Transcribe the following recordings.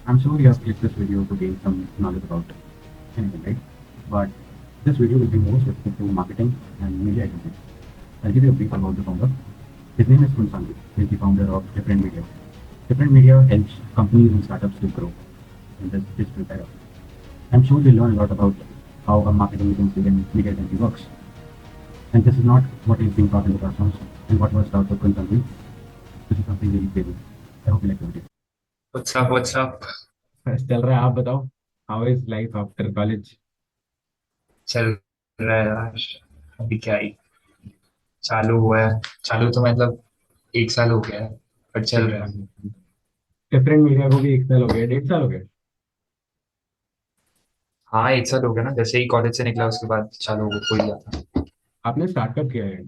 I'm sure you have clicked this video to gain some knowledge about anything, right? But this video will be more specific to marketing and media agencies. I'll give you a brief about the founder. His name is Kun Sanjay. He's the founder of Different Media. Different Media helps companies and startups to grow in this digital era. I'm sure you'll learn a lot about how a marketing agency and media agency works. And this is not what is being taught in the classrooms and what was taught to Kun Sanjay. This is something really stable. I hope you like the video. What's up? What's up? बस चल रहा है आप बताओ how is life after college चल रहा है यार। अभी क्या ही चालू हुआ है। चालू तो मतलब 1 साल हो गया है, पर चल रहा है। डिफरेंट मीडिया को भी 1 साल हो गया 1.5 साल हो गया हाँ, 1 साल हो गया ना, जैसे ही कॉलेज से निकला उसके बाद चालू हो ही जाता। आपने स्टार्ट कब किया है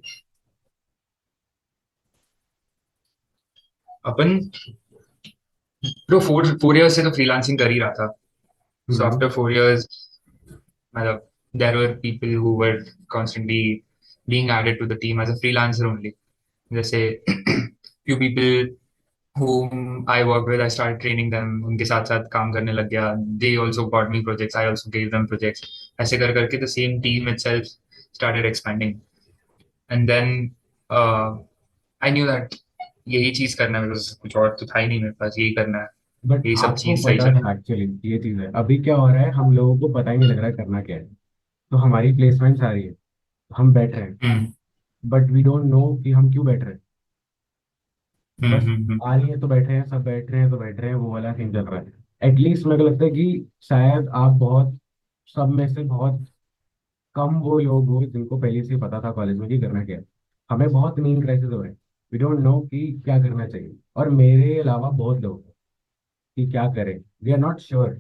अपन तो फोर फोर इयर्स से तो फ्रीलांसिंग कर ही रहा था। सो हम्म आफ्टर 4 इयर्स मतलब there were people who were constantly being added to the team as a freelancer only. जैसे few people whom I work with, I started training them. उनके साथ साथ काम करने लग गया। They also got me projects. I also gave them projects. ऐसे कर करके the same team itself started expanding. And then uh, I knew that यही चीज करना है मेरे को, कुछ और तो था ही नहीं मेरे पास, यही करना है। बट यही सब आपको चीज सही पता चल। था एक्चुअली ये चीज है अभी क्या हो रहा है हम लोगों को पता ही नहीं लग रहा है करना क्या है तो हमारी प्लेसमेंट्स आ रही है हम बैठ रहे हैं हम्म बट वी डोंट नो कि हम क्यों बैठ रहे हैं बस हम्म। आ रही है तो बैठ रहे हैं सब बैठ रहे हैं तो बैठ रहे हैं वो वाला सीन चल रहा है एटलीस्ट मेरे को लगता है कि शायद आप बहुत सब में से बहुत कम वो लोग हो जिनको पहले से पता था कॉलेज में कि करना क्या है हमें बहुत नीड क्राइसिस हो रहे हैं वी डोंट नो कि क्या करना चाहिए और मेरे अलावा बहुत लोग हैं कि क्या करें we are not sure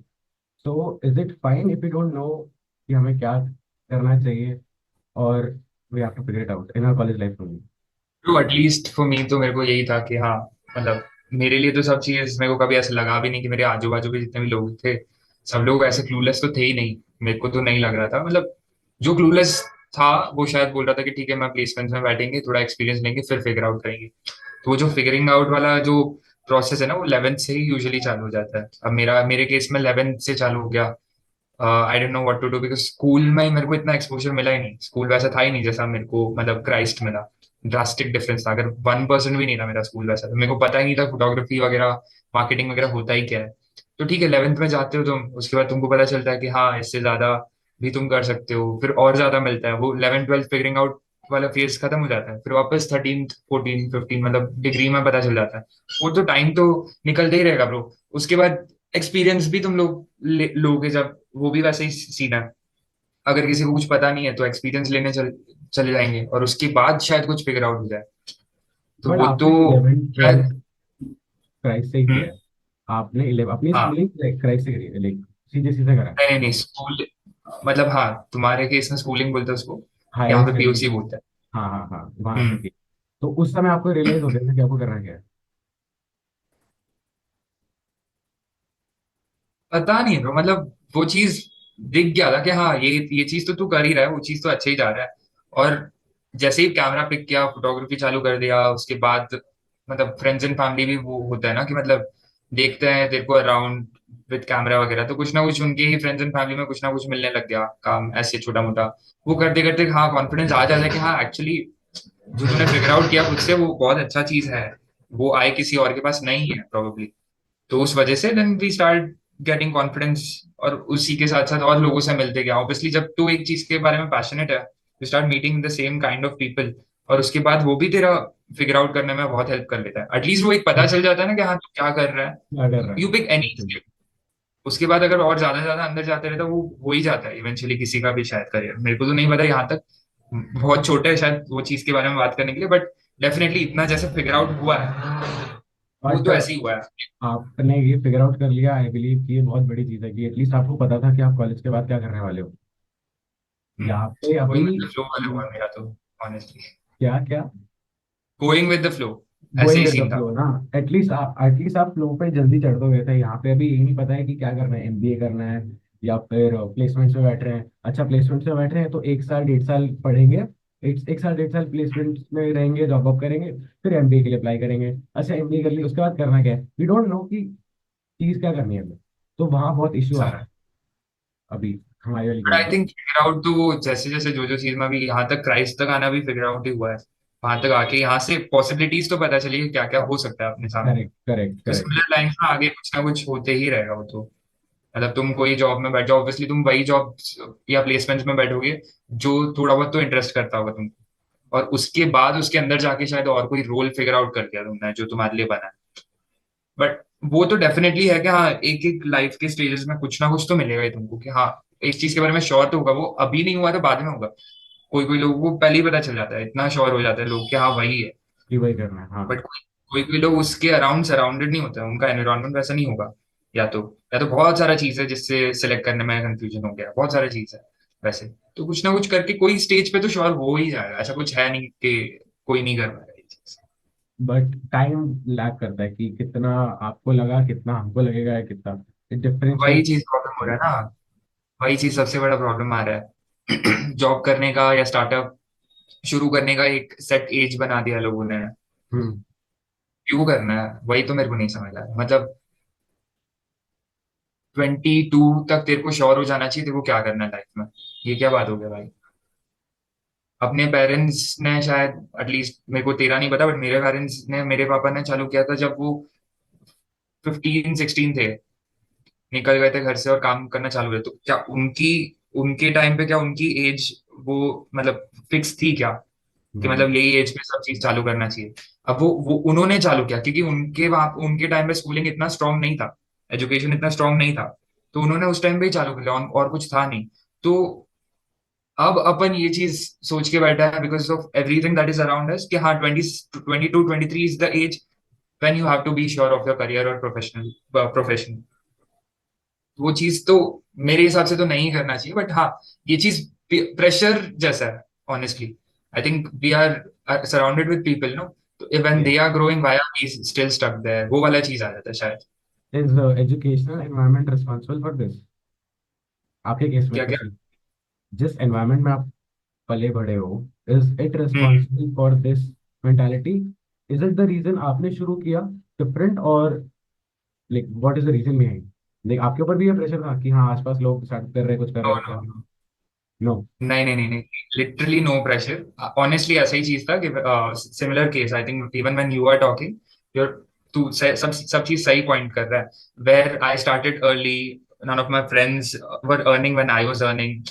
so is it fine if you don't know कि हमें क्या करना चाहिए और we have to figure it out in our college life में तो एटलीस्ट फॉर मी तो मेरे को यही था कि हाँ, मतलब मेरे लिए तो सब चीज मेरे को कभी ऐसा लगा भी नहीं कि मेरे आजू बाजू के जितने भी लोग थे सब लोग ऐसे क्लूलेस तो थे ही नहीं। मेरे को तो नहीं लग रहा था, मतलब जो क्लूलेस था वो शायद बोल रहा था कि ठीक है, मैं प्लेसमेंट में बैठेंगे, थोड़ा एक्सपीरियंस लेंगे, फिर फिगर आउट करेंगे। तो वो जो फिगरिंग आउट वाला जो प्रोसेस है ना, वो 11th से ही यूजुअली चालू हो जाता है। अब मेरे केस में 11th से चालू हो गया। I don't know what to do because school में मेरे को इतना एक्सपोजर मिला ही नहीं। स्कूल वैसा था ही नहीं जैसा मेरे को मतलब क्राइस्ट मिला। ड्रास्टिक डिफरेंस था। अगर 1% भी नहीं था मेरा स्कूल वैसा, तो मेरे को पता ही नहीं था फोटोग्राफी वगैरह, मार्केटिंग वगैरह होता ही क्या है। तो ठीक है, 11th में जाते हो तुम, उसके बाद तुमको पता चलता है कि हाँ, इससे ज्यादा भी तुम कर सकते हो, फिर और ज्यादा मिलता है। वो 11th 12th फिगरिंग आउट वाला फेज खत्म हो जाता है, फिर वापस 13th 14th 15 मतलब डिग्री में पता चल जाता है। वो तो टाइम तो निकलते ही रहेगा ब्रो। उसके बाद एक्सपीरियंस भी तुम लोग लोगे जब, वो भी वैसे ही सीना है। अगर किसी को कुछ पता नहीं है तो एक्सपीरियंस लेने चले जाएंगे, और उसके बाद शायद कुछ फिगर आउट हो जाए। तो बट वो तो आपने 11th शायद। 12th क्राइस्ट से ही किया हम्म, है आपने 11 अपनी हाँ। स्कूलिंग क्राइस्ट से करी है लाइक सीधे सीधे करा नहीं नहीं नहीं, स्कूल मतलब हाँ, तुम्हारे केस में स्कूलिंग बोलते हैं उसको, हायर यहाँ पे स्टडी पीयूसी बोलते हैं। हाँ हाँ हाँ वहां से हम्म। की तो उस समय आपको रियलाइज हो गया था कि आपको करना क्या है पता नहीं ब्रो, मतलब वो चीज दिख गया था कि हाँ, ये चीज तो तू कर ही रहा है, वो चीज तो अच्छा ही जा रहा है। और जैसे ही कैमरा पिक किया, फोटोग्राफी चालू कर दिया, उसके बाद मतलब फ्रेंड्स एंड फैमिली भी वो होता है ना कि मतलब देखते हैं तेरे को अराउंड विद कैमरा वगैरह, तो कुछ ना कुछ उनके ही फ्रेंड्स एंड फैमिली में कुछ ना कुछ मिलने लग गया काम, ऐसे छोटा मोटा। वो करते करते हाँ, कॉन्फिडेंस आ जाता है कि हाँ एक्चुअली जो तूने फिगर आउट किया खुद से, वो बहुत अच्छा चीज है। वो आए किसी और के पास नहीं है प्रोबेबली। तो उस वजह से then we start getting confidence, और उसी के साथ साथ और लोगों से मिलते गया। ऑब्वियसली जब तू एक चीज के बारे में पैशनेट है, you start meeting the same kind of people, और उसके बाद वो भी तेरा फिगर आउट करने में बहुत हेल्प कर लेता है। एटलीस्ट वो एक पता चल जाता है ना कि हाँ, तू क्या कर रहा क्या कर है। रहा यू पिक एनी है स्किल। उसके बाद अगर और ज्यादा ज्यादा अंदर जाते रहे तो वो हो ही जाता है इवेंचुअली किसी का भी शायद करियर। मेरे को तो नहीं पता यहाँ तक, बहुत छोटे है शायद वो चीज के बारे में बात करने के लिए, बट डेफिनेटली इतना जैसे फिगर आउट हुआ है, वो बट तो ऐसे ही हुआ है। आपने ये फिगर आउट कर लिया आई बिलीव कि ये बहुत बड़ी चीज़ है कि एटलीस्ट आपको पता था कि आप कॉलेज के बाद क्या करने वाले हो यहाँ पे अभी गोइंग विद द फ्लो वाला हुआ मेरा तो, ऑनेस्टली। क्या क्या गोइंग विद द फ्लो, ऐसे गोइंग ही विद द सीन था। फ्लो ना एटलीस्ट आप फ्लो पे जल्दी चढ़ तो गए थे यहाँ पे अभी यही नहीं पता है कि क्या करना है एमबीए करना है या फिर प्लेसमेंट्स में बैठ रहे हैं अच्छा प्लेसमेंट्स में बैठ रहे हैं तो 1 साल 1.5 साल पढ़ेंगे एक साल 1.5 साल प्लेसमेंट्स में रहेंगे जॉब वॉब करेंगे फिर एमबीए के लिए अप्लाई करेंगे अच्छा एमबीए कर लिया उसके बाद करना क्या है वी डोंट नो कि चीज़ क्या करनी है हमें तो वहाँ बहुत इश्यू आ रहा सारा। है अभी हमारी वाली बट गली आई में। थिंक फिगर आउट तो वो जैसे जैसे जो जो चीज में अभी यहाँ तक क्राइस्ट तक आना भी फिगर आउट ही हुआ है। वहां तक आके यहाँ से पॉसिबिलिटीज तो पता चली क्या क्या हो सकता है अपने सामने। करेक्ट करेक्ट तो करेक्ट। सिमिलर लाइन्स में आगे कुछ ना कुछ होते ही रहेगा वो तो। मतलब तुम कोई जॉब में बैठ जाओ, ऑब्वियसली तुम वही जॉब या प्लेसमेंट्स में बैठोगे जो थोड़ा बहुत तो इंटरेस्ट करता होगा तुमको। और उसके बाद उसके अंदर जाके शायद और कोई रोल फिगर आउट कर दिया तुमने जो तुम्हारे लिए बना है। बट वो तो डेफिनेटली है कि हाँ एक एक लाइफ के स्टेजेस में कुछ ना कुछ तो मिलेगा ही तुमको कि हाँ एक चीज के बारे में श्योर तो होगा। वो अभी नहीं हुआ तो बाद में होगा। कोई कोई लोगों को पहले ही पता चल जाता है, इतना श्योर हो जाते हैं लोग कि हाँ वही है। कि वही करना है, हाँ। बट कोई कोई लोग उसके अराउंड सराउंडेड नहीं होते हैं, उनका एनवायरमेंट वैसा नहीं होगा। या तो या तो बहुत सारा चीज है जिससे सिलेक्ट करने में कंफ्यूजन हो गया, बहुत सारा चीज है वैसे। तो कुछ ना कुछ करके कोई स्टेज पे तो श्योर हो ही जाएगा, ऐसा कुछ है नहीं कि कोई नहीं कर पाएगा ये चीज। बट टाइम लैग करता है कि कितना आपको लगा, कितना हमको लगेगा, या कितना वही डिफरेंशिएट चीज प्रॉब्लम हो रहा है करता है। ना। वही चीज सबसे बड़ा प्रॉब्लम आ रहा है। जॉब करने का या स्टार्टअप शुरू करने का एक सेट एज बना दिया लोगों ने। हम्म। क्यों करना है वही तो मेरे को नहीं समझ आ रहा। मतलब 22 तक तेरे को श्योर हो जाना चाहिए तेरे को क्या करना है लाइफ में। ये क्या बात हो गया भाई। अपने पेरेंट्स ने शायद एटलीस्ट, मेरे को तेरा नहीं पता, बट मेरे पेरेंट्स ने, मेरे पापा ने चालू किया था जब वो 15 16 थे। निकल गए थे घर से और काम करना चालू किया। तो क्या उनकी, उनके टाइम पे क्या उनकी एज वो मतलब फिक्स थी क्या कि नहीं। मतलब यही एज में सब चीज चालू करना चाहिए। अब वो उन्होंने चालू किया क्योंकि उनके वहां उनके टाइम पे स्कूलिंग इतना स्ट्रांग नहीं था, एजुकेशन इतना स्ट्रांग नहीं था। तो उन्होंने उस टाइम पे ही चालू किया और कुछ था नहीं। तो अब अपन ये चीज सोच के बैठा है because of everything that is around us कि हाँ 22 23 is the age when you have to be sure of your career और प्रोफेशन। वो चीज तो मेरे हिसाब से तो नहीं करना चाहिए। बट हाँ ये चीज प्रेशर जैसा है honestly. I think we are surrounded with people no, तो when yes. They are growing why are we still stuck there, वो वाला चीज आ जाता है शायद। Is educational environment responsible for this, आपके केस में क्या क्या। स्पेशली, जिस एनवायरनमेंट में आप पले बड़े हो, is it hmm. Responsible for this mentality? Is it the reason आपने शुरू किया डिफरेंट, और like what is the reason behind? Like आपके ऊपर भी ये प्रेशर था कि हाँ आसपास लोग स्टार्ट कर रहे, कुछ कर नो रहे, कुछ कर नो रहे? नो। नो। नहीं नहीं नहीं नहीं, लिटरली नो प्रेशर। ऑनेस्टली ऐसा ही चीज था कि similar case I think even when you are talking your, तू सब चीज सही पॉइंट कर रहा है। Where I started early, none of my friends were earning when I was earning.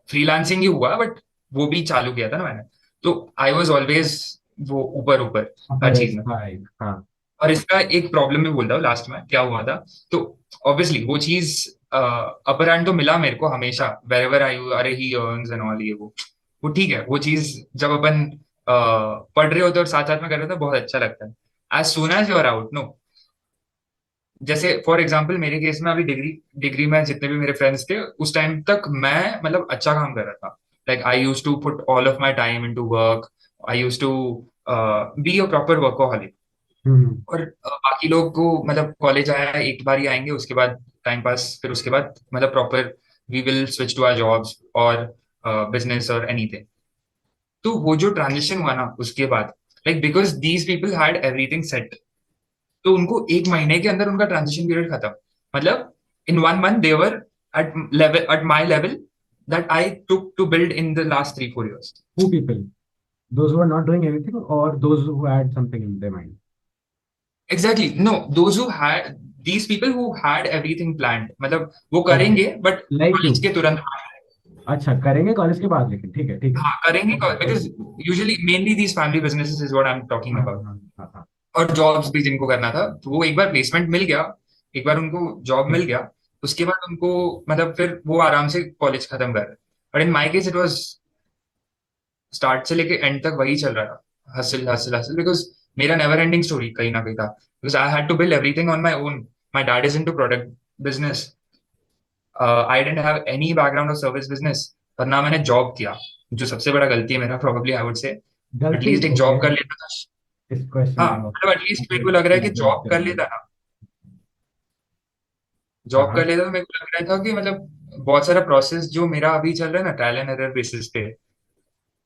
Freelancing ही हुआ बट वो भी चालू किया था ना मैंने। तो आई वाज ऑलवेज वो ऊपर ऊपर हर अपर चीज एज में। था एक, हाँ। और इसका एक प्रॉब्लम मैं बोल रहा हूँ लास्ट में क्या हुआ था। तो ऑब्वियसली वो चीज अपर हैंड तो मिला मेरे को हमेशा, वेर एवर आई, अरे ही अर्न्स एंड ऑल, ये वो ठीक है। वो चीज जब अपन पढ़ रहे होते और साथ साथ में कर रहे होते बहुत अच्छा लगता है। As soon as you are out no, जैसे फॉर एग्जाम्पल मेरे केस में अभी डिग्री डिग्री में जितने भी मेरे फ्रेंड्स थे उस टाइम तक मैं मतलब अच्छा काम कर रहा था। Like I use to put all of my time into work. I use to be a proper workaholic. Hmm. और बाकी लोग को मतलब कॉलेज आया एक बार ही आएंगे, उसके बाद टाइम पास, फिर उसके बाद मतलब proper we will switch to our jobs और बिजनेस और एनीथिंग। तो वो जो ट्रांजिशन हुआ ना उसके बाद, like because these people had everything set, तो उनको एक महीने के अंदर उनका ट्रांजिशन पीरियड खत्म। मतलब in 1 month whatever at level, at my level that I took to build in the last 3 4 years। Who people? Those who are not doing anything, or those who had something in their mind? Exactly no, those who had, these people who had everything planned, मतलब वो Okay. करेंगे but Like college you. के तुरंत बाद। अच्छा, करेंगे college के बाद, लेकिन ठीक है ठीक है। हाँ करेंगे Okay, because okay. Usually mainly these family businesses is what I am talking हाँ हाँ अबाउट। हाँ हाँ हाँ। और जॉब्स भी जिनको करना था तो वो एक बार प्लेसमेंट मिल गया, एक बार उनको जॉब मिल ठीक। गया, उसके बाद उनको मतलब फिर वो आराम से कॉलेज खत्म कर रहे। But in my case it was start से लेके एंड तक वही चल रहा था, हसल हसल हसल, बिकॉज मेरा नेवर एंडिंग स्टोरी कहीं ना कहीं था, because I had to build everything on my own. My dad is into product business, I didn't have any background of service business, पर ना मैंने job किया। जो सबसे बड़ा गलती है मेरा प्रोबेबली आई वुड से, गलती, एटलीस्ट एक ओके। जॉब कर लेता था। इस क्वेश्चन हाँ में मतलब एटलीस्ट मेरे को लग रहा है कि elaborate जॉब कर करेंगे। लेता ना, हाँ जॉब कर हाँ। लेता तो मेरे को लग रहा था कि मतलब बहुत सारा प्रोसेस जो मेरा अभी चल रहा है ना ट्रायल एंड एरर बेसिस पे,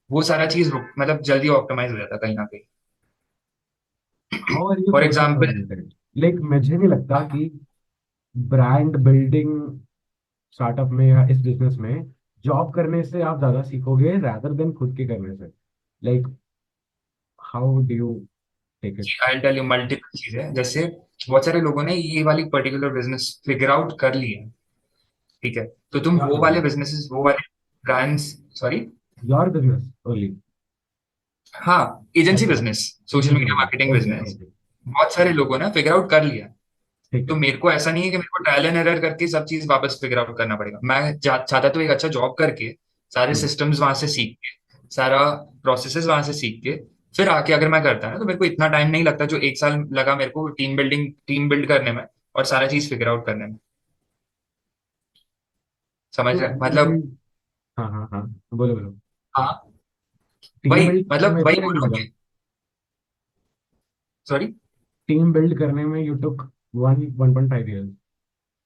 वो सारा चीज मतलब जल्दी ऑप्टिमाइज हो जाता कहीं ना कहीं। How are you for process example, like मुझे नहीं लगता कि ब्रांड बिल्डिंग स्टार्टअप में या इस बिजनेस में जॉब करने से आप ज्यादा सीखोगे रादर देन खुद के करने से? Like how do you take it? I tell you multiple चीजें, जैसे बहुत सारे लोगों ने ये वाली पर्टिकुलर बिजनेस फिगर आउट कर ली है, ठीक है, तो तुम योर वो वाले बिजनेस, बिजनेसेस, वो वाले brands, sorry, your business only? हाँ, एजेंसी अच्छा, business, social agency media business, marketing okay business, okay. बहुत सारे लोगों ने फिगर आउट कर लिया। ठीक तो है। मेरे को ऐसा नहीं है कि मेरे को ट्रायल एंड एरर करके सब चीज वापस फिगर आउट करना पड़ेगा। मैं चाहता तो एक अच्छा जॉब करके सारे हम्म। सिस्टम्स वहां से सीख के, सारा प्रोसेसेस वहां से सीख के, फिर आके अगर मैं करता ना, तो मेरे को इतना टाइम नहीं लगता जो 1 साल लगा मेरे को टीम बिल्ड करने में और सारा चीज फिगर आउट करने में। समझ तो रहे हैं? टीम मतलब, बिल्ड, हाँ हाँ हाँ, बोलो बोलो। हाँ, टीम वही, बिल्ड करने मतलब में वही इतना टाइम बोल रहा हूँ लगा? कि, सॉरी, टीम बिल्ड करने में यू टुक 1.5 years?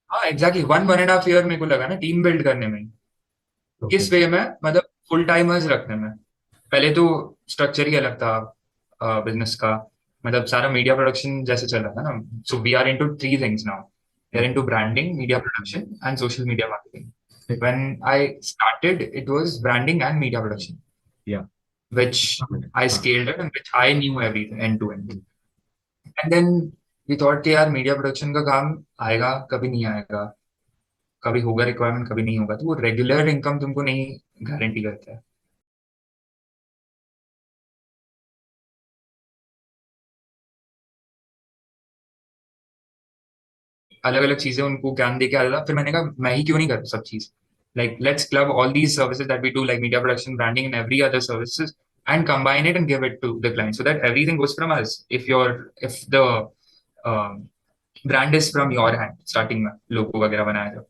हाँ एग्जैक्टली 1.5 ईयर मेरे को लगा ना टीम बिल्ड करने में। ओके। किस वे में? मतलब फुल टाइमर्स रखने में। पहले तो स्ट्रक्चर ही अलग था बिजनेस का। मतलब सारा मीडिया प्रोडक्शन जैसे चल रहा था ना, so we are into 3 things now. We are okay. Into branding, media production and social media marketing. ठीक। When I started, it was branding and media production, या, which हाँ I हाँ। scaled it and which I knew everything end to end. Hmm. And then we thought कि यार media production का काम आएगा कभी नहीं आएगा, कभी होगा रिक्वायरमेंट कभी नहीं होगा, तो वो रेगुलर इनकम तुमको नहीं गारंटी करता है। अलग अलग चीजें उनको ज्ञान दे के आ रहा था, फिर मैंने कहा मैं ही क्यों नहीं कर सब चीज। Like let's club all these services that we do, like media production, branding and every other services, and combine it and give it to the client so that everything goes from us. If the brand is from your hand starting में, लोगो वगैरह बनाया जब,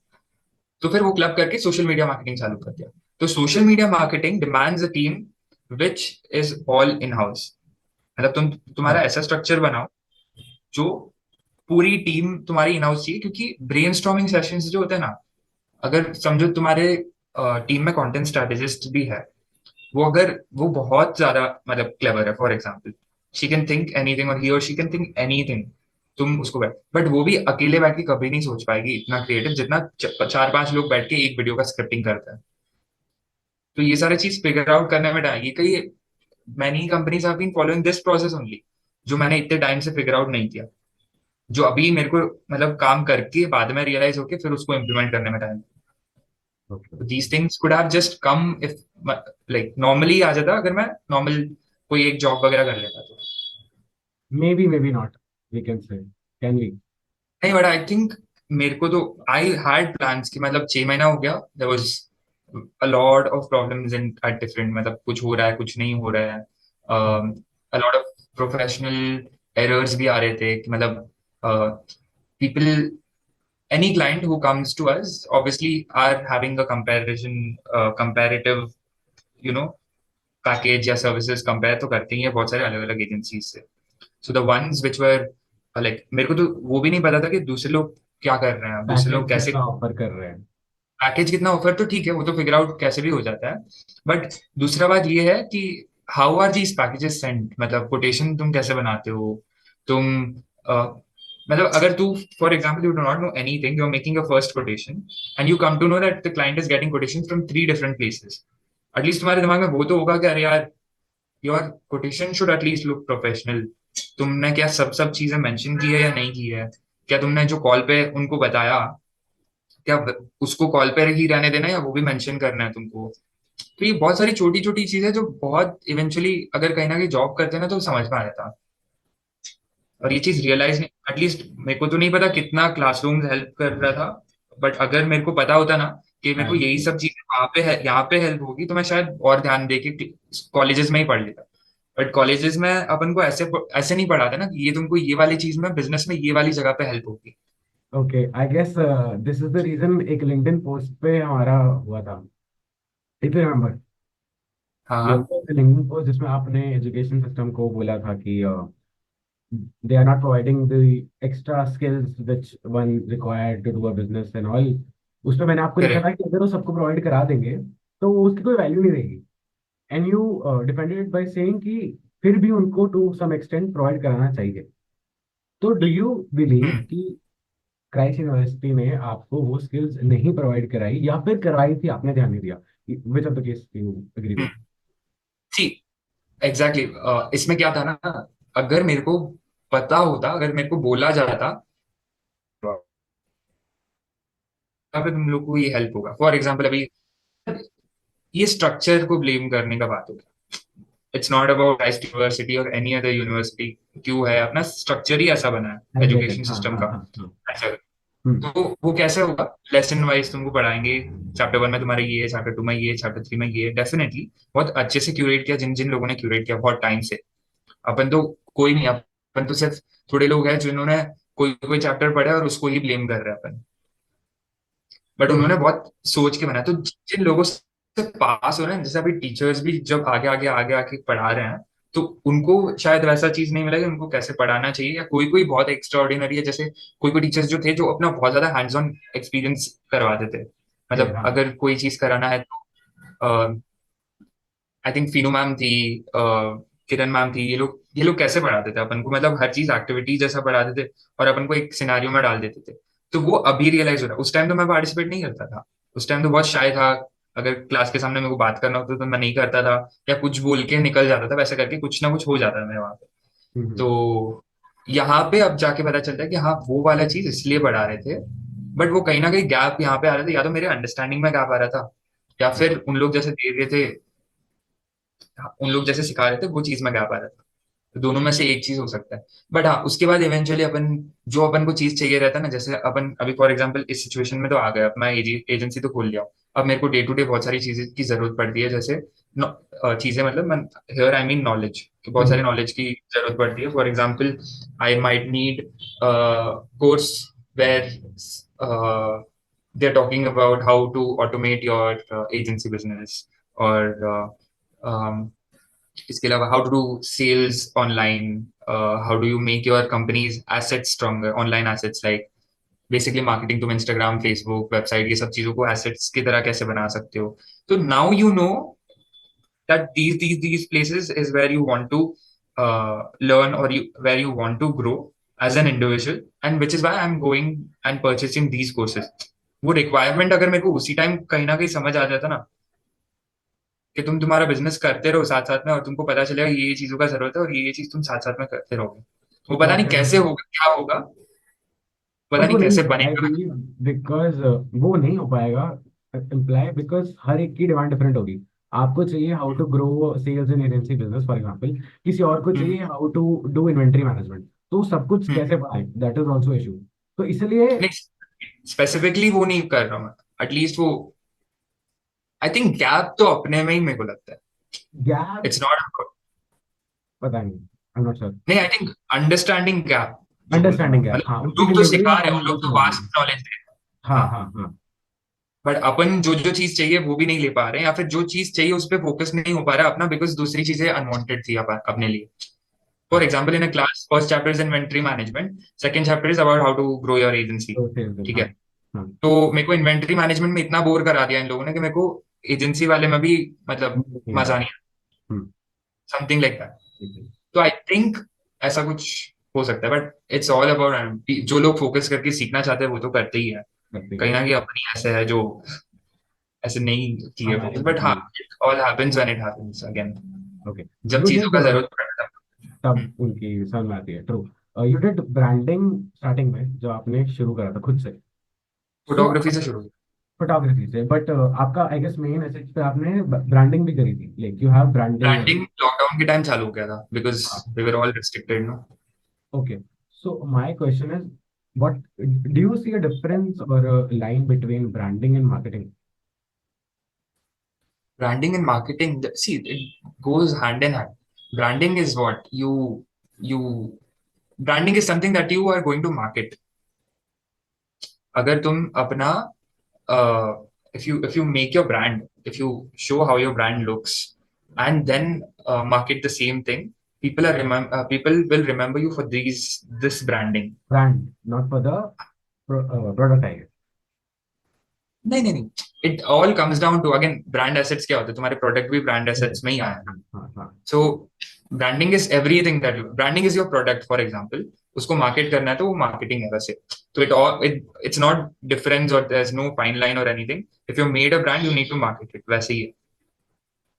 तो फिर वो club करके social media marketing चालू कर दिया। तो social media marketing demands a team which is all in house. मतलब तुम्हारा हाँ। ऐसा स्ट्रक्चर बनाओ जो पूरी टीम तुम्हारी इन हाउस चाहिए, क्योंकि ब्रेनस्टॉर्मिंग सेशंस जो होते हैं ना, अगर समझो तुम्हारे टीम में कंटेंट स्ट्रेटेजिस्ट भी है, वो अगर वो बहुत ज्यादा मतलब क्लेवर है, for example she can think anything और ही और शी कैन थिंक एनीथिंग, तुम उसको बैठ, बट वो भी अकेले बैठ के कभी नहीं सोच पाएगी इतना क्रिएटिव जितना 4-5 लोग बैठ के एक वीडियो का स्क्रिप्टिंग करते हैं। तो ये सारी चीज फिगर आउट करने में आएगी कई, many companies have been following this process only, जो मैंने इतने टाइम से फिगर आउट नहीं किया, जो अभी मेरे को मतलब काम करके बाद में रियलाइज होके फिर उसको इम्प्लीमेंट करने में time. Okay. these things could have just come if like normally आ जाता अगर मैं नॉर्मल कोई एक जॉब वगैरह कर लेता तो। Maybe not, we can say, can we? नहीं, बट आई थिंक मेरे को तो आई हैड प्लान्स कि मतलब 6 महीना हो गया, there was a lot of problems in at different, मतलब कुछ हो रहा है कुछ नहीं हो रहा है, अ लॉट ऑफ प्रोफेशनल एरर्स भी आ रहे थे कि मतलब people, any client who comes to us obviously are having a comparison, comparative, you know, package या सर्विसेज कंपेयर तो करते ही है बहुत सारे अलग अलग एजेंसीज से। So the ones which were like, मेरे को तो वो भी नहीं पता था कि दूसरे लोग क्या कर रहे हैं, दूसरे लोग पैकेज कैसे, कितना ऑफर कर रहे हैं? पैकेज कितना ऑफर, तो ठीक है वो तो फिगर आउट कैसे भी हो जाता है। बट दूसरा बात ये है कि how are these packages sent, मतलब कोटेशन तुम कैसे बनाते हो, तुम मतलब अगर तू, for example, you do not know anything, you are making a first quotation and you come to know that the client is getting quotation from 3 different places, at least तुम्हारे दिमाग में वो तो होगा कि अरे यार, your quotation should at least look professional. तुमने क्या सब सब चीजें मेंशन की है या नहीं की है, क्या तुमने जो कॉल पे उनको बताया, क्या उसको कॉल पे ही रहने देना है या वो भी मेंशन करना है तुमको। तो ये बहुत सारी छोटी छोटी चीजें जो बहुत इवेंचुअली अगर कहीं ना कहीं जॉब करते हैं ना तो समझ में आ जाता। और ये चीज रियलाइज नहीं, एटलीस्ट मेरे को तो नहीं पता कितना क्लासरूम हेल्प कर रहा था, बट अगर मेरे को पता होता ना कि मेरे को यही सब चीजें वहां पे है यहाँ पे हेल्प होगी, तो मैं शायद और ध्यान दे के कॉलेजेस में ही पढ़ लेता। बट कॉलेजेस में अपन को ऐसे ऐसे नहीं पढ़ाते ना कि ये तुमको ये वाली चीज में बिजनेस में ये वाली जगह पे हेल्प होगी। Okay, I guess this is the reason एक लिंक्डइन पोस्ट पे हमारा हुआ था, इफ यू रिमेम्बर। हाँ हाँ, लिंक्डइन पोस्ट जिसमें आपने एजुकेशन सिस्टम को बोला था कि they are not providing the extra skills which one required to do a business and all। उसमें मैंने आपको लिखा था करेक्ट। कि अगर वो सबको प्रोवाइड करा देंगे तो उसकी कोई वैल्यू नहीं रहेगी। And you defended by saying कि फिर भी उनको टू सम एक्सटेंट प्रोवाइड कराना चाहिए। तो डू यू बिलीव हम्म। कि क्राइस्ट यूनिवर्सिटी ने आपको वो स्किल्स नहीं प्रोवाइड कराई, या फिर कराई थी आपने ध्यान नहीं दिया? Which of the case you agree with? See exactly इसमें क्या था ना, अगर मेरे को पता होता, अगर मेरे को बोला जाता यहाँ पे तुम लोग को ये हेल्प होगा, फॉर एग्जाम्पल अभी ये स्ट्रक्चर को ब्लेम करने का बात होगा। It's not about Christ university और एनी अदर यूनिवर्सिटी, क्यों है अपना स्ट्रक्चर ही ऐसा बना है एग्जैक्टली, एजुकेशन हाँ सिस्टम हाँ का। हाँ हाँ। अच्छा, हम्म तो वो कैसे होगा? लेसन वाइज तुमको पढ़ाएंगे, चैप्टर 1 में तुम्हारे ये है, चैप्टर 2 में ये है, चैप्टर 3 में ये है, डेफिनेटली बहुत अच्छे से क्यूरेट किया, जिन जिन लोगों ने क्यूरेट किया बहुत टाइम से। अपन तो कोई नहीं, अपन तो सिर्फ थोड़े लोग हैं जिन्होंने कोई कोई चैप्टर पढ़ा है और उसको ही ब्लेम कर रहे हैं अपन। बट तो उन्होंने बहुत सोच के बनाया। तो जिन लोगों से पास हो रहे हैं, जैसे अभी टीचर्स भी जब आगे आगे आगे आके पढ़ा रहे हैं, तो उनको शायद वैसा चीज नहीं मिला कि उनको कैसे पढ़ाना चाहिए, या कोई कोई बहुत एक्स्ट्रा ऑर्डिनरी है, जैसे कोई कोई टीचर्स जो थे जो अपना बहुत ज्यादा हैंड्स ऑन एक्सपीरियंस करवाते थे। थे, मतलब हाँ। अगर कोई चीज कराना है तो आई थिंक फीनू मैम थी, किरण मैम थी, ये लोग कैसे पढ़ाते थे अपन को, मतलब हर चीज एक्टिविटी जैसा पढ़ाते थे और अपन को एक सिनारियो में डाल देते थे। तो वो अभी रियलाइज हो रहा है, उस टाइम तो मैं पार्टिसिपेट नहीं करता था, उस टाइम तो बहुत शाय था। अगर क्लास के सामने मेरे को बात करना होता तो मैं नहीं करता था, या कुछ बोल के निकल जाता था, वैसे करके कुछ ना कुछ हो जाता था मेरे वहां पे। हम्म तो यहाँ पे अब जाके पता चलता है कि हाँ वो वाला चीज इसलिए बढ़ा रहे थे, बट वो कहीं ना कहीं गैप यहाँ पे आ रहा था, या तो मेरे अंडरस्टैंडिंग में गैप आ रहा था, या फिर उन लोग जैसे दे रहे थे, उन लोग जैसे सिखा रहे थे वो चीज में गैप आ रहा था। तो दोनों में से एक चीज हो सकता है। बट हाँ, उसके बाद इवेंचुअली अपन जो अपन को चीज चाहिए रहता है ना, जैसे अपन अभी फॉर एग्जांपल इस सिचुएशन में तो आ गया, अब मैं एजेंसी तो खोल लिया, अब मेरे को डे टू डे बहुत सारी चीजें की जरूरत पड़ती है, जैसे चीजें मतलब मैं हियर आई मीन नॉलेज, कि बहुत हम्म सारे नॉलेज की जरूरत पड़ती है। For example I might need course where they are talking about how to automate your agency business, और इसके अलावा how to do sales online, how do you make your companies assets stronger, online assets like basically marketing, तुम Instagram Facebook website ये सब चीजों को assets की तरह कैसे बना सकते हो। तो now you know that these places is where you want to learn, or where you want to grow as an individual, and which is why I'm going and purchasing these courses. वो requirement अगर मेरे को उसी time कहीं ना कहीं समझ आ जाता ना, कि तुम तुम्हारा बिजनेस करते रहो साथ साथ में, और तुमको पता चलेगा ये चीजों का जरूरत है और ये चीज तुम साथ साथ में करते रहोगे, वो पता नहीं कैसे डेफिनेटली। होगा, क्या होगा, पता बट वो नहीं नहीं कैसे होगा, आई बनेगा। बिलीव, बिकॉज वो नहीं हो पाएगा एम्प्लॉय, बिकॉज हर एक की डिमांड डिफरेंट होगी। आपको चाहिए how to grow sales in agency business for example, किसी और को हम्म चाहिए how to do inventory management, तो सब कुछ हम्म। कैसे बनाए, दैट इज ऑल्सो इशू। तो इसलिए नहीं, स्पेसिफिकली वो नहीं कर रहा हूँ मैं, एटलीस्ट वो आई थिंक गैप तो अपने में ही मेरे को लगता है। गैप, इट्स नॉट, पता नहीं, आई एम नॉट श्योर। नहीं आई थिंक अंडरस्टैंडिंग गैप जो बोलता हूँ मैं, अंडरस्टैंडिंग गैप, हाँ, मतलब उनकी लोग तो डिलीवरी सिखा और रहे हैं, हम उन लोग वो तो समझ वास्ट लेंगे। नॉलेज दे रहे हैं। हाँ हाँ, हाँ हाँ। बट अपन जो जो चीज चाहिए वो भी नहीं ले पा रहे हैं, या फिर जो चीज चाहिए उस पर फोकस नहीं हो पा रहा है अपना, बिकॉज दूसरी चीजें अनवांटेड थी अपने लिए। फॉर हाँ example in a class, first chapter is inventory management, second chapter is about how to grow your agency. तो फिर ठीक हाँ है, हाँ। तो मेरे को इन्वेंट्री मैनेजमेंट में इतना बोर करा दिया इन लोगों ने कि मेरे को एजेंसी वाले में भी मतलब नहीं आ मजा रहा। नहीं, हम्म, समथिंग लाइक दैट। ठीक है। तो आई थिंक ऐसा कुछ हो सकता है, बट इट्स ऑल अबाउट जो लोग फोकस करके सीखना चाहते हैं वो तो करते ही है। करते कहीं हैं। ना कहीं अपनी ऐसे है जो ऐसे नहीं किए हमारे फोकस, लिए बट हाँ, भी। It all happens when it happens again, okay. जब यू चीजों डिड, का जरूरत पड़ता है। तब उनकी समझ में आती है, true. You did branding starting में, जो आपने शुरू करा था खुद से। सो फोटोग्राफी से शुरू। फोटोग्राफी से, बट आपका आई गेस मेन एसेट पे आपने ब्रांडिंग भी करी थी, like you have branding. Branding lockdown के टाइम चालू किया था, because we were all restricted no. Okay, so my question is, what do you see a difference और line between branding and marketing? Branding and marketing, see, it goes hand in hand. Branding is what you branding is something that you are going to market. अगर तुम अपना if you make your brand, if you show how your brand looks, and then market the same thing, people will remember you for this branding. Brand, not for the product I guess. नहीं नहीं नहीं, it all comes down to again brand assets क्या होते हैं, तुम्हारे product भी brand assets में ही हाँ आया है। हाँ हाँ हाँ। So branding is everything that you branding is your product, for example. उसको मार्केट करना है तो वो मार्केटिंग है वैसे। तो इट्स नॉट डिफरेंस और there is no fine line और anything. If you made a brand you need to market it, वैसे ही है।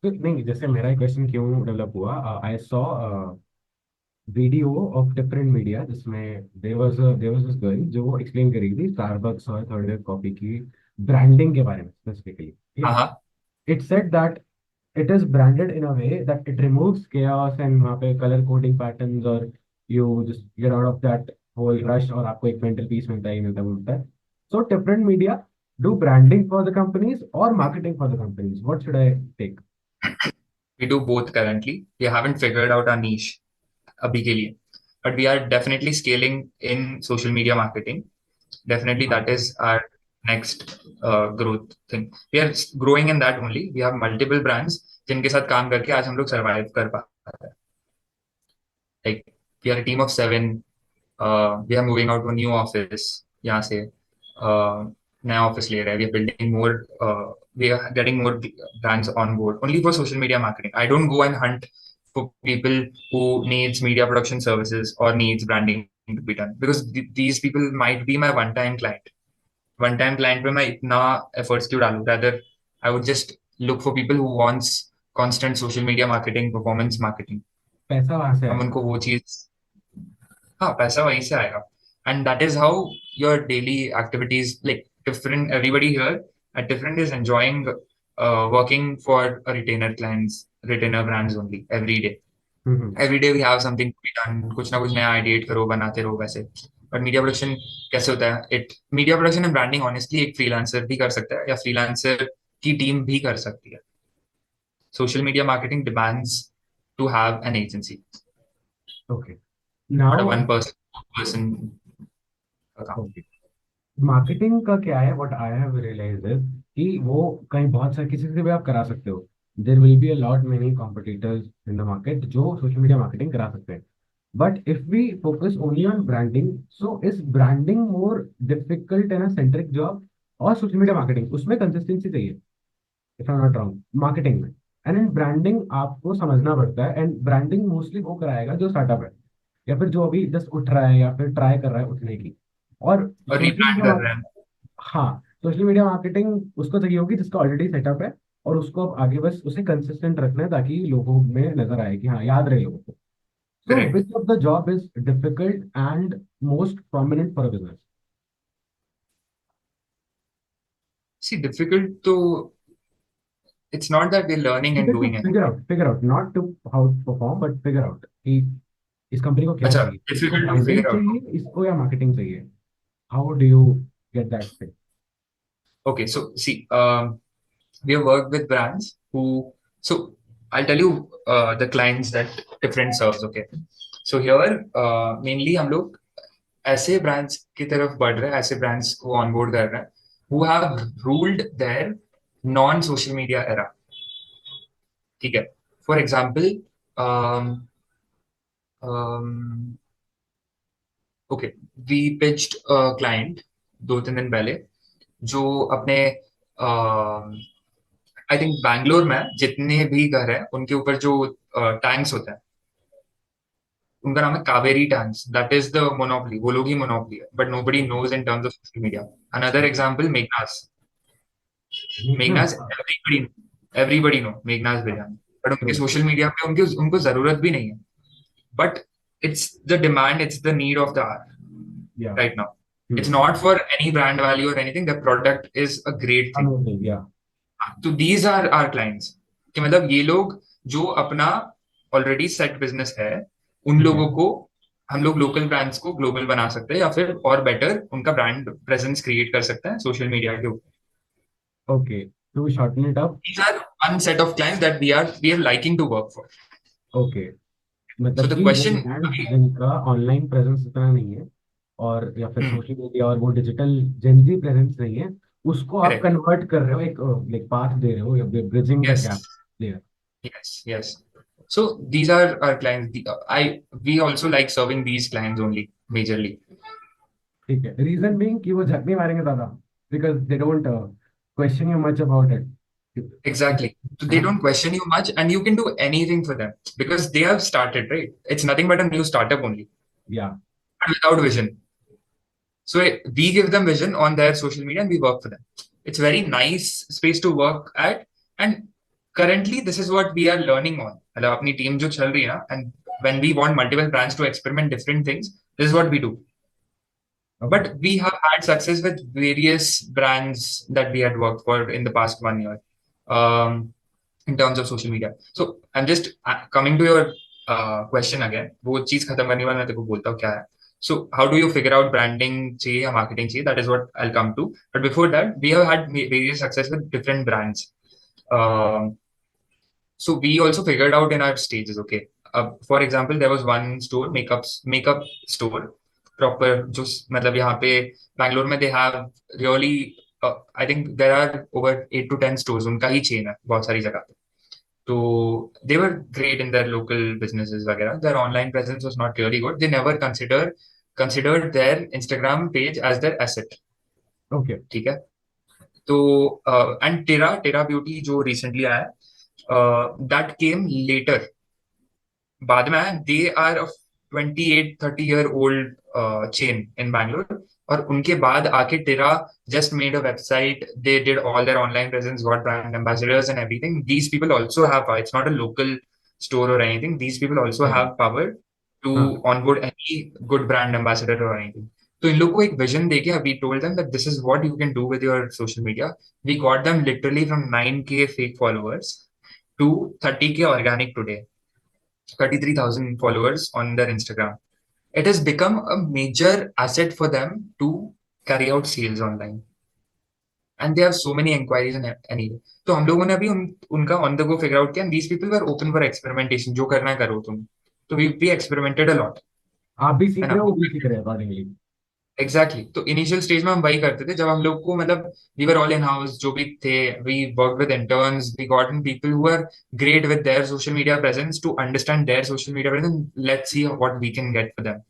तो नहीं, जैसे मेरा क्वेश्चन क्यों डेवलप हुआ, I saw video of different media जिसमें देयर वाज दिस गर्ल जो एक्सप्लेन कर रही थी स्टारबक्स और थर्ड वेव कॉफी की ब्रांडिंग के बारे में स्पेसिफिकली। हाँ हाँ। It said that it is branded in a way that it removes chaos and वहाँ पे color coding patterns और you just get out of that whole rush और आपको एक mental peace मिलता है। So different media do branding for the companies or marketing for the companies. What should I take? We do both currently. We haven't figured out our niche अभी के लिए, but we are definitely scaling in social media marketing. Definitely हाँ, that is our next growth thing. We are growing in that only. We have multiple brands जिनके साथ काम करके आज हम लोग survive कर पा रहे हैं. Like we are a team of 7. We are moving out to a new office. यहाँ से नया ऑफिस ले रहे हैं. We are building more. We are getting more brands on board only for social media marketing. I don't go and hunt for people who needs media production services or needs branding to be done, because these people might be my one-time client. One-time client पे मैं इतना efforts क्यों डालूं? Rather, I would just look for people who wants constant social media marketing, performance marketing. पैसा वहां से हम आएगा। उनको वो चीज, हाँ पैसा वहीं से आएगा. And that is how your daily activities like different. Everybody here at different is enjoying working for retainer clients, retainer brands only every day. Hmm. Every day we have something to be done. कुछ ना कुछ नया ideate करो, बनाते रहो वैसे. But media production कैसे होता है? It media production and branding honestly एक फ्रीलांसर भी कर सकता है या फ्रीलांसर की टीम भी कर सकती है. Social media marketing demands to have an agency, okay, not a now one person काम. ओके, मार्केटिंग का क्या है, what I have realized is कि वो कहीं बहुत सारे किसी से भी आप करा सकते हो। There will be a lot many competitors in the market जो सोशल मीडिया मार्केटिंग करा सकते हैं। But if we focus only on branding, so is branding more difficult and a centric job, और सोशल मीडिया मार्केटिंग उसमें consistency चाहिए, if I am not wrong, marketing में। And in branding आपको समझना पड़ता है, एंड ब्रांडिंग मोस्टली वो कराएगा जो स्टार्टअप है या फिर जो अभी जस्ट उठ रहा है या फिर ट्राई कर रहा है उठने की। और और सोशल रिब्रांड मीडिया, कर रहे हैं. हाँ, सोशल मीडिया मार्केटिंग उसको चाहिए होगी जिसका ऑलरेडी सेटअप है, और उसको अब आगे बस उसे कंसिस्टेंट रखना है ताकि लोगों में नजर आए कि हाँ, याद रहे लोगों को। So correct. Which of the job is difficult and most prominent for a business? See difficult तो it's not that we learning and doing any. Figure out not to how to perform, but figure out कि इस company को क्या अच्छा, चाहिए, इसको difficult to branding figure out. चाहिए इसको या मार्केटिंग चाहिए। How do you get that thing? Okay, so see, we have worked with brands who, so I'll tell you the clients that different serves. Okay, so here mainly हम लोग ऐसे brands की तरफ बढ़ रहे हैं, ऐसे brands को onboard कर रहे हैं who have ruled their non social media era. ठीक है. For example, um, um, okay, we pitched a client 2-3 दिन पहले जो अपने आई थिंक बैंगलोर में जितने भी घर हैं उनके ऊपर जो टैंक्स होते हैं उनका नाम है Kaveri tanks. That is the monopoly. वो लोग ही मोनोपोली है, but nobody knows in terms of social media. Another example Meghanas. Meghanas everybody know Meghanas biryani. But उनके सोशल मीडिया पे उनके उनको जरूरत भी नहीं है. But it's the demand, it's the need of the hour या, right now. It's not for any brand value or anything. The product is a great thing. Amazing, या। तो दीज आर आर क्लाइंट्स कि मतलब ये लोग जो अपना already set business है उन ठीक है, लोगों को हम लोग लोकल ब्रांड्स को ग्लोबल बना सकते हैं या फिर और बेटर उनका ब्रांड प्रेजेंस क्रिएट कर सकते हैं सोशल मीडिया के ऊपर. Okay, to shorten it up. These are one set of clients that we are liking to work for. Okay, so मतलब द कि वो क्वेश्चन ब्रांड अभी. जिनका ऑनलाइन प्रेजेंस इतना नहीं है और या फिर सोशल मीडिया और वो डिजिटल जेंजी प्रेजेंस नहीं है, उसको आप करेक्ट. कन्वर्ट कर रहे हो, एक लाइक पाथ दे रहे हो, या bridging the yes. Gap there. Yes. Yes. So these are our clients. We also like serving these clients only majorly. ठीक है, रीजन बीइंग कि वो झक नहीं मारेंगे ज्यादा, because they don't question you much about it. Exactly. So they don't question you much, and you can do anything for them because they have started, right? It's nothing but a new startup only. या, but without vision. So we give them vision on their social media and we work for them. It's very nice space to work at. And currently, this is what we are learning on. मतलब अपनी team जो चल रही है ना, and when we want multiple brands to experiment different things, this is what we do. But we have had success with various brands that we had worked for in the past 1 year, in terms of social media. So I'm just coming to your question again. वो चीज खत्म करने के बाद मैं तेरे को बोलता हूँ क्या है. So how do you figure out branding चाहिए या marketing चाहिए? That is what I'll come to. But before that, we have had various success with different brands. Um, so we also figured out in our stages. Okay. For example, there was one store, makeup store, proper. जो मतलब यहाँ पे बैंगलोर में they have really, I think there are over 8 to 10 stores. उनका ही chain है बहुत सारी जगह पे. So they were great in their local businesses वगैरह. Their online presence was not really good. They never considered their Instagram page as their asset. Okay. ठीक है. तो and Tera Beauty जो recently आया, that came later. बाद में आया. They are a 28-30 year old chain in Bangalore. और उनके बाद आके Tera just made a website. They did all their online presence, got brand ambassadors and everything. These people also have power. It's not a local store or anything. These people also have power to onboard any good brand ambassador or anything. तो इन लोग को एक vision देके we told them that this is what you can do with your social media. We got them literally from 9K fake followers to 30K organic today. 33,000 followers on their Instagram. It has become a major asset for them to carry out sales online. And they have so many inquiries and anyway. तो हम लोगों ने अभी उनका on the go figure out किया. And these people were open for experimentation. जो करना है करो तुम. तो we experimented a lot. आप भी सीख रहे हो, वो भी सीख रहे हैं accordingly. एग्जैक्टली. तो इनिशियल स्टेज में हम वही करते थे जब हम लोग को मतलब we were all in house जो भी थे. We work with interns. We got in people who are great with their social media presence to understand their social media presence. Let's see what we can get for them.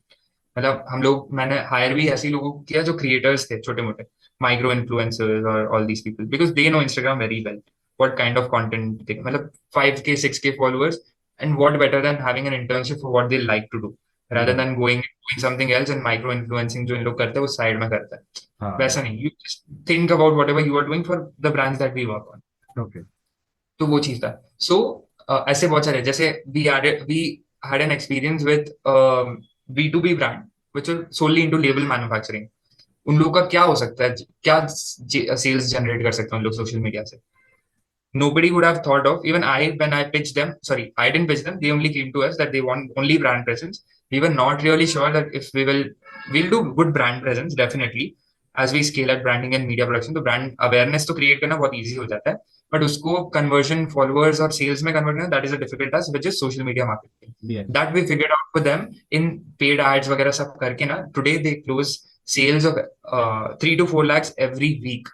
मतलब मैंने higher भी ऐसे लोगों को किया जो creators थे छोटे मोटे, माइक्रो इन्फ्लुएंसर्स और all these people, because they know Instagram very well. What kind of content they, मतलब 5K 6K followers. And what better than having an internship for what they like to do rather than doing something else and micro influencing जो इन लोग करते हैं वो side में करता है. वैसा नहीं. You just think about whatever you are doing for the brands that we work on. Okay. तो वो चीज था. So ऐसे बहुत सारे, जैसे we had an experience with B2B brand which are solely into label manufacturing. उन लोगों का क्या हो सकता है, क्या सेल्स जनरेट कर सकते हैं उन लोग सोशल मीडिया से. Nobody would have thought of. Even when I pitched them, sorry, I didn't pitch them. They only came to us that they want only brand presence. We were not really sure that if we'll do good brand presence definitely as we scale up branding and media production. तो brand awareness तो create करना बहुत easy हो जाता है, but उसको conversion, followers और sales में convert करना, that is a difficult task, which is social media marketing. Yes. That we figured out for them in paid ads वगैरह सब करके ना. Today they close sales of 3 to 4 lakhs every week.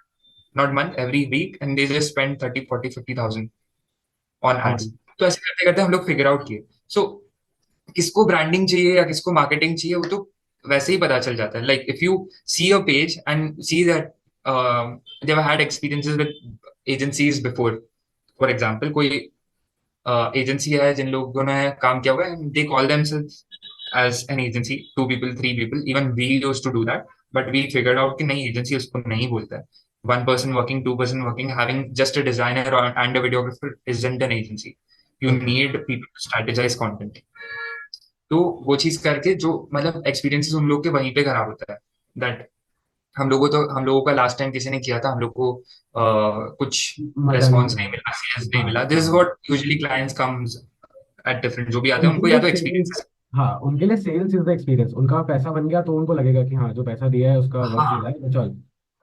Not month, every week, and they just spend 30, 40, 50,000 on ads. तो ऐसे करते करते हम लोग फिगर आउट किए. सो किसको ब्रांडिंग चाहिए या किसको मार्केटिंग चाहिए वो तो वैसे ही पता चल जाता है. Like if you see a page and see that they have had experiences with agencies before. For example कोई एजेंसी है जिन लोगों ने काम किया हुआ है, they call themselves as an agency, 2 people, 3 people. Even we used to do that, but we figured out कि नहीं, agency उसको नहीं बोलता है. 1 person working, 2 person working, having just a designer and a videographer isn't an agency. You need people to strategize content. तो वो चीज करके जो मतलब एक्सपीरियंसेस उन लोग के वहीं पे खराब होता है. दैट हम लोगों का लास्ट टाइम किसी ने किया था, हम लोग को कुछ रेस्पॉन्स नहीं मिला, सेल्स नहीं मिला. This is what usually clients comes at different. जो भी आते हैं उनको या तो एक्सपीरियंस, हाँ, उनके लिए सेल्स इज द एक्सपीरियंस. उनका पैसा बन गया तो उनको लगेगा कि हाँ, जो पैसा दिया है उसका वर्थ मिला है, तो चल.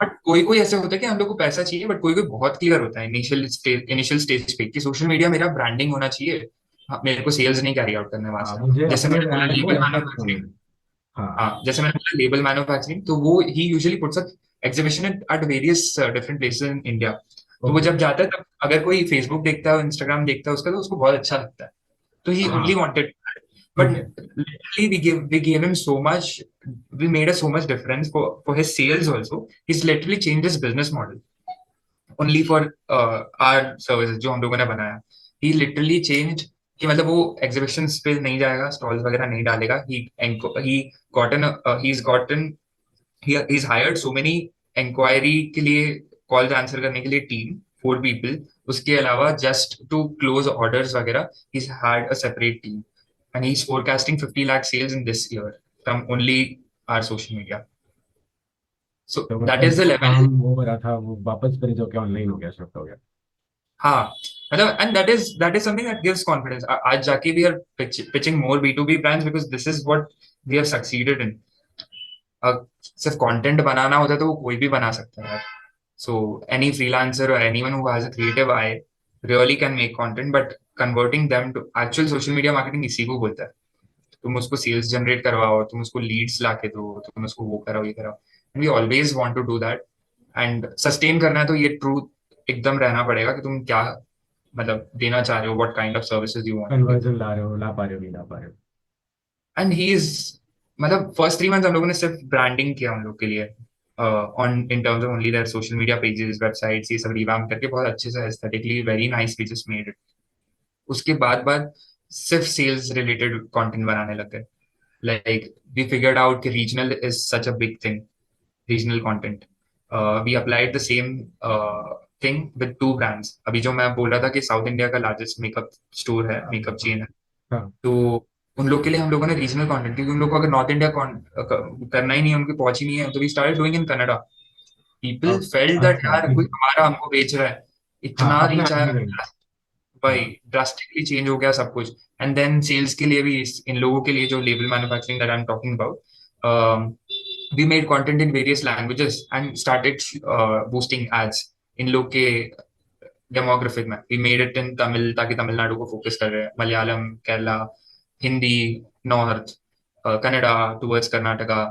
बट कोई ऐसा होता है कि हम लोग को पैसा चाहिए, बट कोई बहुत क्लियर होता है इनिशियल स्टेज पे कि सोशल मीडिया मेरा ब्रांडिंग होना चाहिए. मेरे को सेल्स नहीं कैरी आउट करने वास्ते. जैसे मैंने बोला लेबल मैन्युफैक्चरिंग. हाँ, जैसे मैंने बोला लेबल मैन्युफैक्चरिंग, तो वो ही usually puts up exhibition at various different places in India. तो वो जब जाता है तब अगर कोई फेसबुक देखता है, इंस्टाग्राम देखता है उसका, तो उसको बहुत अच्छा लगता है. तो he only wanted. But literally, we gave him so much. We made so much difference for his sales also. He's literally changed his business model only for our services जो हम लोगों ने बनाया. He literally changed कि मतलब वो exhibitions पे नहीं जाएगा, स्टॉल्स वगैरह नहीं डालेगा। He gotten he is gotten he's hired so many inquiry के लिए, कॉल्स आंसर करने के लिए टीम, 4 people। उसके अलावा जस्ट टू क्लोज ऑर्डर्स वगैरह he's had a separate team, and he's forecasting 50 lakh sales in this year from only our social media. So तो that मतलब is the जो level। काम वो हो रहा था वो वापस फिर जो कि ऑनलाइन हो गया, शिफ्ट हो गया। हाँ, मतलब and that is something that gives confidence. आज जाके we are pitching more B2B brands because this is what we have succeeded in. सिर्फ कंटेंट बनाना होता है तो वो कोई भी बना सकता है। So any freelancer or anyone who has a creative eye really can make content, but converting them to actual social media marketing इसी को बोलता है। तुम उसको सेल्स जनरेट करवाओ, तुम उसको लीड्स ला के दो, तुम उसको वो कराओ, ये कराओ। And we always want to do that. And sustain करना है तो ये ट्रूथ एकदम रहना पड़ेगा कि तुम क्या मतलब देना चाह रहे हो, what kind of services you want to give. Conversion ला रहे हो, ला पा रहे हो, नहीं ला पा रहे हो। एंड ही इज मतलब फर्स्ट 3 मंथ हम लोगों ने सिर्फ ब्रांडिंग किया उन लोग के लिए, on in terms of only their social media pages, websites, ये सब रिवैम्प करके बहुत अच्छे से aesthetically very nice we just made it. उसके बाद सिर्फ सेल्स रिलेटेड कंटेंट बनाने लग गए। लाइक वी फिगर्ड आउट कि regional is such a big thing, regional content. We applied the same thing with 2 brands। अभी जो मैं बोल रहा था कि साउथ इंडिया का लार्जेस्ट मेकअप स्टोर है, मेकअप चेन है, हाँ। तो उन लोग के लिए हम लोगों ने रीजनल कंटेंट, क्योंकि उन लोग को अगर नॉर्थ इंडिया करना ही नहीं है, उनकी पहुंच ही नहीं है, तो we started doing in Canada. People अब फेल्ट दैट अच्छा यार कोई ठीक। हमारा हमको बेच रहा है, हाँ, इतना अपना रीच आया। नहीं। भाई हाँ। ड्रास्टिकली चेंज हो गया सब कुछ। एंड देन सेल्स के लिए भी इन लोगों के लिए जो label manufacturing that I am talking about, we made content in various languages and started boosting ads इन लोग के डेमोग्राफिक में। We made it in Tamil ताकि तमिलनाडु को फोकस कर रहे हैं, मलयालम, केरला, हिंदी, नॉर्थ, कनाडा टुवर्ड्स कर्नाटका।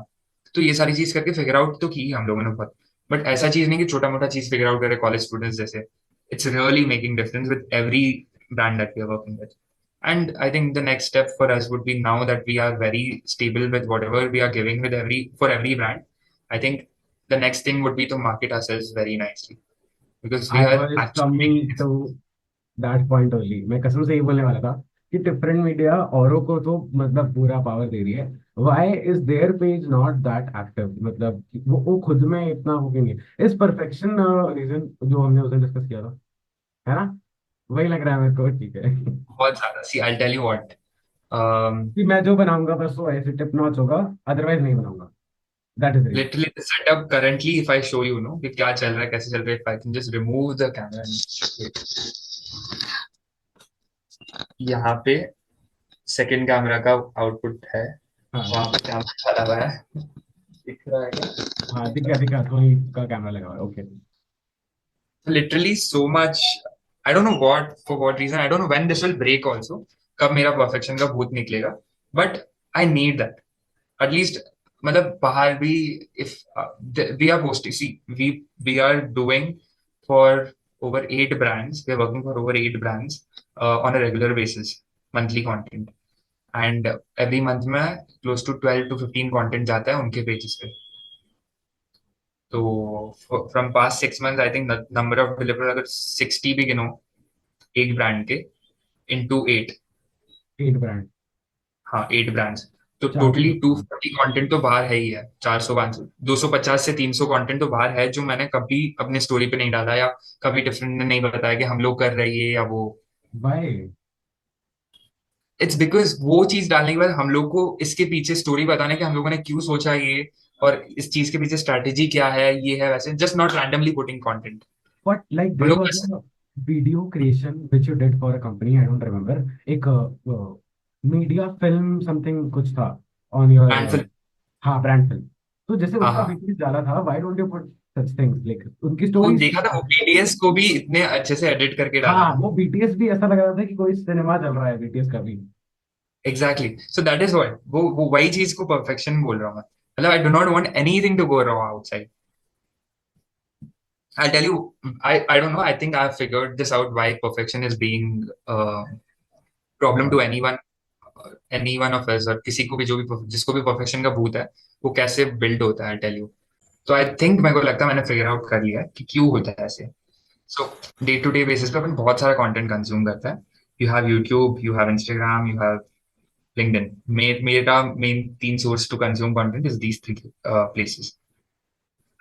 तो ये सारी चीज करके फिगर आउट तो की हम लोगों ने बहुत, बट ऐसा चीज नहीं कि छोटा मोटा चीज फिगर आउट करे कॉलेज स्टूडेंट्स जैसे। It's really making difference with every brand that we are working with. And I think the next step for us would be, now that we are very stable with whatever we are giving with every brand, I think the next thing would be to market ourselves very nicely, because we I are was actually coming making to that point only. मैं कसम से यही बोलने वाला था कि different media औरों को तो मतलब पूरा पावर दे रही है, why is their page not that active? मतलब कि वो खुद में इतना हो गया नहीं है। इस परफेक्शन रीजन जो हमने उस दिन डिस्कस किया था, है ना? वही लग रहा है मेरे को, ठीक है। बहुत ज्यादा। सी आई टेल यू व्हाट, कि मैं जो बनाऊंगा बस वो ऐसे टिप नॉच होगा, अदरवाइज नहीं बनाऊंगा। That is reason. Literally the setup currently, if I show you know कि क्या चल रहा है, कैसे चल रहा है, if I can just remove the camera. यहाँ पे सेकंड कैमरा का आउटपुट है, हाँ। वहां पे कैमरा चला हुआ है, दिख रहा है क्या? हाँ, दिख गया धोनी का कैमरा लगा हुआ है, okay. Literally so much, I don't know what, for what reason, I don't know when this will break also, कब मेरा परफेक्शन का भूत निकलेगा, but I need that at least. मतलब बाहर भी, if we are posting, see we are doing for over 8 brands, we are working for over 8 brands on a regular basis, monthly content, and every month में close to 12 to 15 content जाता है उनके pages पे। तो from past 6 month I think number of deliver अगर 60 भी गिनो एक ब्रांड के, इनटू 8। 8 ब्रांड। हाँ, 8 ब्रांड्स, तो चार टोटली सौ 240 कंटेंट तो बाहर है ही है। 400 500 250 से 300 कंटेंट तो बाहर है, जो मैंने कभी अपने स्टोरी पे नहीं डाला, या कभी डिफरेंट ने नहीं बताया कि हम लोग कर रहे हैं या वो। बाय। इट्स बिकॉज वो चीज डालने के बाद हम लोग को इसके पीछे स्टोरी बताने के हम लोगों ने क्यों सोचा ये, और इस चीज के पीछे स्ट्रेटेजी क्या है, ये है वैसे, just not randomly putting content. But like हम there लोग was बस a video creation which you did for a company, I don't remember. एक मीडिया फिल्म समथिंग कुछ था on your ब्रांड फिल्म। हाँ, ब्रांड फिल्म। तो जैसे हाँ उसका हाँ, बीटीएस डाला था, why don't you put such things like उनकी वो स्टोरीज? देखा था, वो बीटीएस को भी इतने अच्छे से एडिट करके डाला हाँ, था। वो बीटीएस भी ऐसा लग रहा था कि कोई सिनेमा चल रहा है बीटीएस का भी। Exactly, so that is what, वो वही चीज को परफेक्शन बोल रहा हूँ मैं। मतलब I do not want anything to go wrong outside. I tell you, I don't know, I think I have figured this out why perfection is being problem to anyone of us, और किसी को भी जो भी जिसको भी perfection का भूत है, वो कैसे बिल्ड होता है, आई टेल यू। तो आई थिंक मेरे को लगता है मैंने फिगर आउट कर लिया है कि क्यों होता है ऐसे। So day to day basis पे अपन बहुत सारा कंटेंट कंज्यूम करता है, you have YouTube, you have Instagram, you have LinkedIn. मेरा मेन तीन source to consume content is these three places.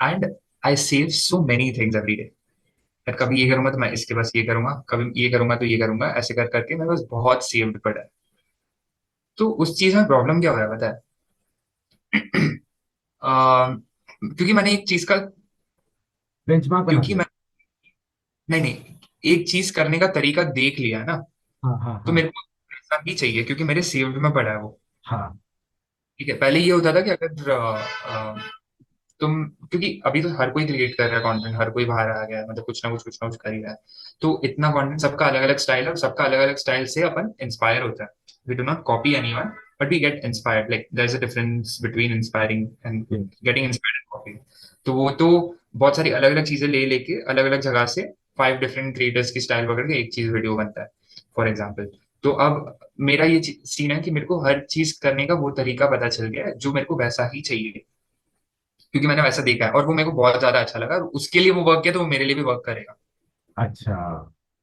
And I save so many things every day. यार कभी ये करूंगा तो मैं इसके पास ये करूंगा, कभी ये करूंगा तो ये करूंगा, ऐसे कर करके मेरे पास बहुत सेव्ड पड़ा है। तो उस चीज में प्रॉब्लम क्या हो रहा है पता है? क्योंकि मैंने एक चीज का, बेंचमार्क बना क्योंकि लिया। मैं, नहीं नहीं, एक चीज करने का तरीका देख लिया है ना, हाँ हाँ तो हाँ मेरे को ऐसा ही चाहिए क्योंकि मेरे सेव्ड में पड़ा है वो। हाँ। ठीक है, पहले ये होता था कि अगर तुम, क्योंकि अभी तो हर कोई क्रिएट कर रहा है कंटेंट, हर कोई बाहर आ गया है, मतलब कुछ ना कुछ कर ही रहा है। तो इतना कंटेंट, सबका अलग अलग स्टाइल है, और सबका अलग अलग स्टाइल से अपन इंस्पायर होता है। We do not copy anyone, but we get inspired. Like there is a difference between inspiring and Yes. Getting inspired and copy. तो वो तो बहुत सारी अलग अलग चीजें ले लेके अलग अलग जगह से 5 डिफरेंट क्रिएटर्स की स्टाइल पकड़ के एक चीज वीडियो बनता है, फॉर एग्जाम्पल। तो अब मेरा ये सीन है कि मेरे को हर चीज करने का वो तरीका पता चल गया है जो मेरे को वैसा ही चाहिए, क्योंकि मैंने वैसा देखा है और वो मेरे को बहुत ज्यादा अच्छा लगा, और उसके लिए वो वर्क किया तो वो मेरे लिए भी वर्क करेगा। अच्छा,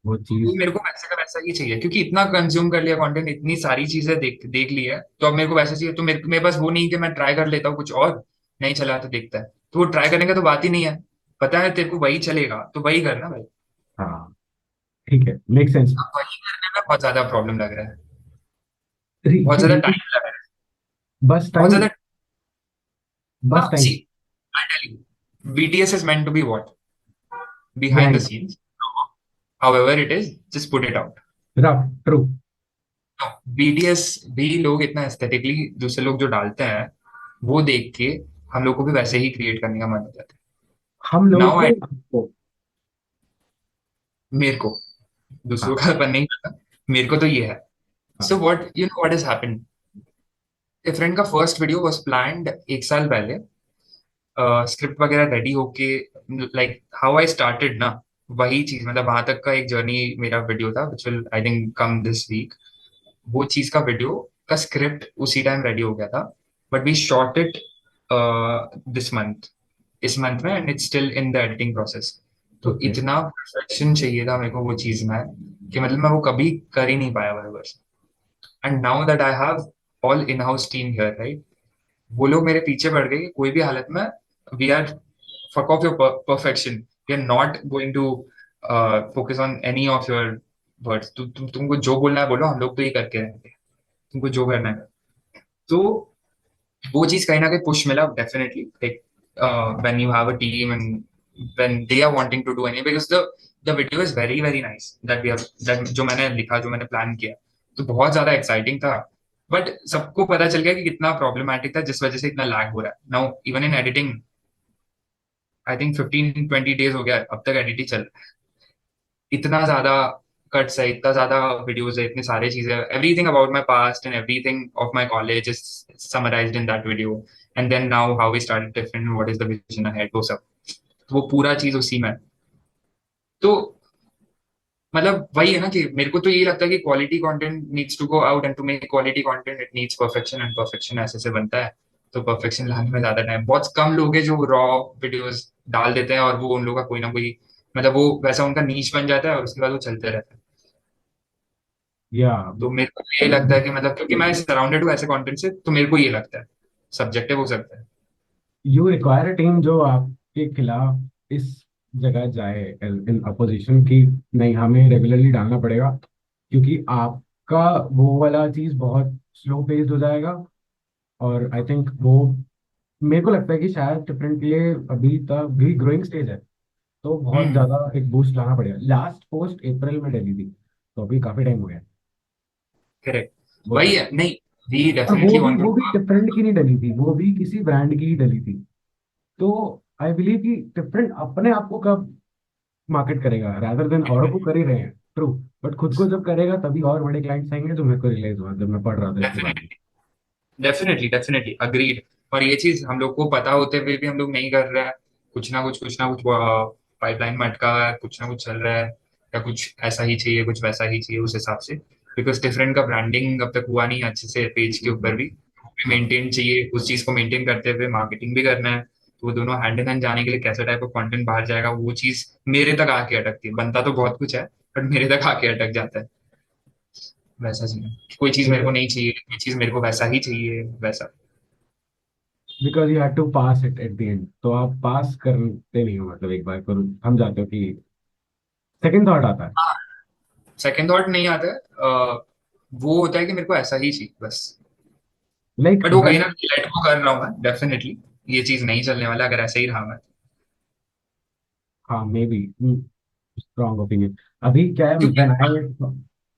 वो तो वो चीज। मेरे को वैसे का वैसा ही चाहिए, क्योंकि इतना कंज्यूम कर लिया कंटेंट, इतनी सारी चीजें देख देख ली है, तो अब मेरे को वैसा चाहिए। तो मेरे पास वो नहीं कि मैं ट्राई कर लेता हूँ कुछ और, नहीं चला तो देखता है, तो वो ट्राई करने का तो बात ही नहीं है। पता है तेरे को वही चलेगा तो वही करना भाई। हाँ, ठीक है, मेक सेंस। अब वही करने में बहुत ज्यादा प्रॉब्लम लग रहा है, बहुत ज्यादा टाइम लग रहा है, बस बहुत टाइम। ज्यादा। बस हाँ see, time. I tell you, BTS is meant to be what? Behind the grind. scenes. However it is, just put it out. Rough. True. BTS भी लोग इतना एस्थेटिकली दूसरे लोग जो डालते हैं, वो देख के हम लोग को भी वैसे ही क्रिएट करने का मन हो जाता हम है। लोग नाउ आई, को आपको। मेरे को दूसरों हाँ का अपन नहीं करता, मेरे को तो ये है। हाँ। So what you know what has happened, friend का फर्स्ट वीडियो वाज प्लान्ड 1 साल पहले, स्क्रिप्ट वगैरह रेडी होके, लाइक हाउ आई स्टार्टेड ना, वही चीज, मतलब वहां तक का एक जर्नी मेरा वीडियो था, which will I think come this week. वो चीज का वीडियो का स्क्रिप्ट उसी टाइम रेडी हो गया था, but we shot it this month, इस मंथ में, and it's still in the editing process. तो ओके। इतना परफेक्शन चाहिए था मेरे को वो चीज में, कि मतलब मैं वो कभी कर ही नहीं पाया बराबर से। And now that I have all in house team here, right, वो लोग मेरे पीछे पड़ गए कि कोई भी हालत में, we are, fuck off your perfection, we are not going to focus on any of your words. तुमको जो बोलना है बोलो, हम लोग तो ये करके रहेंगे, तुमको जो करना है। तो वो चीज कहीं ना कहीं पुश मिला definitely, like when you have a team and when they are wanting to do any, because the video is very very nice that we have, that जो मैंने लिखा, जो मैंने प्लान किया, तो बहुत ज्यादा एक्साइटिंग था। बट सबको पता चल गया कि कितना प्रॉब्लमैटिक था, जिस वजह से इतना लैग हो रहा है now, even in editing. I think 15-20 days हो गया है, अब तक एडिट ही चल रहा है। इतना ज्यादा कट्स है, इतना ज्यादा वीडियोस है, इतनी सारी चीजें, everything about my past and everything of my college is summarized in that video. And then now how we started different, what is the vision ahead, वो सब, वो पूरा चीज उसी में है। तो मतलब वही है ना, कि मेरे को तो ये लगता है कि quality content needs to go out, and to make quality content it needs perfection, and perfection ऐसे से बनता है। तो परफेक्शन लाने में ज्यादा टाइम, बहुत कम लोग हैं जो रॉ वीडियोस डाल देते हैं, और वो उन लोगों का कोई ना कोई, मतलब वो वैसा उनका नीच बन जाता है, और उसके बाद वो चलते रहता है। या तो मेरे को ये लगता है कि मतलब, क्योंकि मैं सराउंडेड हूँ ऐसे कंटेंट से, तो मेरे को ये लगता है, सब्जेक्टिव हो सकता है। यू रिक्वायर अ टीम जो आपके खिलाफ इस जगह जाए, इन अपोजिशन की। नहीं, हमें रेगुलरली डालना पड़ेगा, क्योंकि आपका वो वाला चीज बहुत स्लो पेस्ड हो जाएगा। और आई थिंक वो, मेरे को लगता है कि शायद डिफरेंट के लिए अभी तक भी ग्रोइंग स्टेज है, तो बहुत हम्म, ज्यादा एक बूस्ट लाना पड़ेगा। लास्ट पोस्ट अप्रैल में डली थी, तो अभी काफी टाइम हो गया है। करेक्ट, वो वही चीज। है, नहीं, वी और डेफिनेटली वांट टू। वो भी डिफरेंट की नहीं डली थी, वो भी किसी ब्रांड की ही डली थी। तो आई बिलीव कि डिफरेंट अपने आप को कब मार्केट करेगा, रादर देन औरों को कर ही रहे हैं। ट्रू। बट खुद को जब करेगा तभी और बड़े क्लाइंट्स आएंगे, जो मेरे को रियलाइज हुआ जब मैं पढ़ रहा था इसके बारे में। Definitely, definitely, definitely agreed. और ये चीज हम लोग को पता होते हुए भी हम लोग नहीं कर रहे हैं, कुछ ना कुछ पाइपलाइन में अटका हुआ है, कुछ ना कुछ चल रहा है, या कुछ ऐसा ही चाहिए, कुछ वैसा ही चाहिए उस हिसाब से। बिकॉज डिफरेंट का ब्रांडिंग अब तक हुआ नहीं अच्छे से, पेज के ऊपर भी हाँ। मेंटेन चाहिए, उस चीज को मेंटेन करते हुए मार्केटिंग भी करना है। तो वो दोनों हैंड इन हैंड जाने के लिए कैसा टाइप ऑफ कंटेंट बाहर जाएगा, वो चीज मेरे तक आके अटकती है। बनता तो बहुत कुछ है, बट मेरे तक आके अटक जाता है। वैसा सीन है, कोई चीज मेरे को नहीं चाहिए, कोई चीज मेरे को वैसा ही चाहिए वैसा। Because you have to pass it at the end, तो आप पास करते नहीं हो, मतलब एक बार फिर हम जाते हो कि सेकंड थॉट आता है। हाँ, सेकंड थॉट नहीं आता है, वो होता है कि मेरे को ऐसा ही चाहिए बस। लाइक बट वो कहीं व्हेन, ना लेट गो कर रहा हूँ मैं डेफिनेटली, ये चीज नहीं चलने वाला अगर ऐसे ही रहा मैं। हाँ मे बी स्ट्रॉन्ग ओपिनियन। अभी क्या है, क्योंकि when I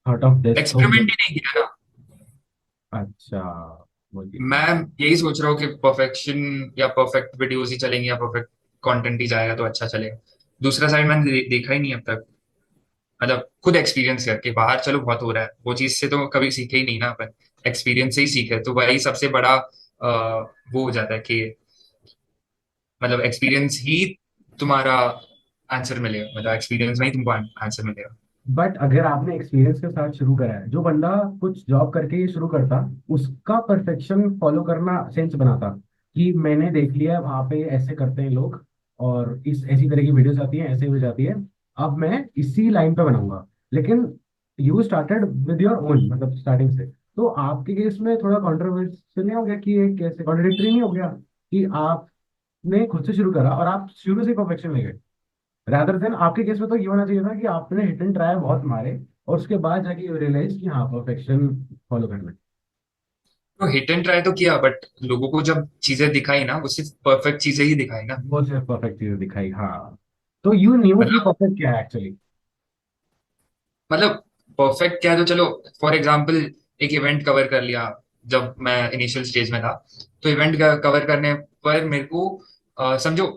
thought of this तो एक्सपेरिमेंट ही नहीं किया ना। अच्छा, बोलिए। मैं यही सोच रहा हूँ कि परफेक्शन या परफेक्ट वीडियोस ही चलेंगे या परफेक्ट कंटेंट ही जाएगा तो अच्छा चलेगा। दूसरा साइड मैंने देखा ही नहीं अब तक, मतलब खुद एक्सपीरियंस करके बाहर चलो बहुत हो रहा है, वो चीज से तो कभी सीखे ही नहीं ना अपन, एक्सपीरियंस से ही सीखे, तो वही सबसे बड़ा वो हो जाता है कि मतलब एक्सपीरियंस ही तुम्हारा आंसर मिलेगा, मतलब एक्सपीरियंस में ही तुमको आंसर मिलेगा। बट अगर आपने एक्सपीरियंस के साथ शुरू करा है, जो बंदा कुछ जॉब करके ही शुरू करता, उसका परफेक्शन फॉलो करना सेंस बनाता कि मैंने देख लिया वहां पे ऐसे करते हैं लोग, और इस ऐसी तरह की वीडियोस आती हैं, ऐसे हो जाती है, अब मैं इसी लाइन पे बनाऊंगा। लेकिन you started with your own, मतलब स्टार्टिंग से, तो आपके केस में थोड़ा कॉन्ट्रोवर्शियल नहीं हो गया कि ये कैसे कॉन्ट्रडिक्टरी नहीं हो गया कि आपने खुद से शुरू करा और आप शुरू से परफेक्शन ले गए? रादर देन आपके केस में तो ये होना चाहिए था कि आपने हिट एंड ट्राई बहुत मारे और उसके बाद जाके यू रियलाइज कि हाँ परफेक्शन फॉलो करना है। तो हिट एंड ट्राई तो किया, बट लोगों को जब चीजें दिखाई ना, वो सिर्फ परफेक्ट चीजें ही दिखाई ना। वो सिर्फ परफेक्ट चीजें दिखाई, हाँ। तो यू न्यू कि मतलब परफेक्ट क्या है एक्चुअली। मतलब परफेक्ट क्या है तो चलो, फॉर एग्जाम्पल एक इवेंट कवर कर लिया जब मैं इनिशियल स्टेज में था, तो इवेंट कवर करने पर मेरे को समझो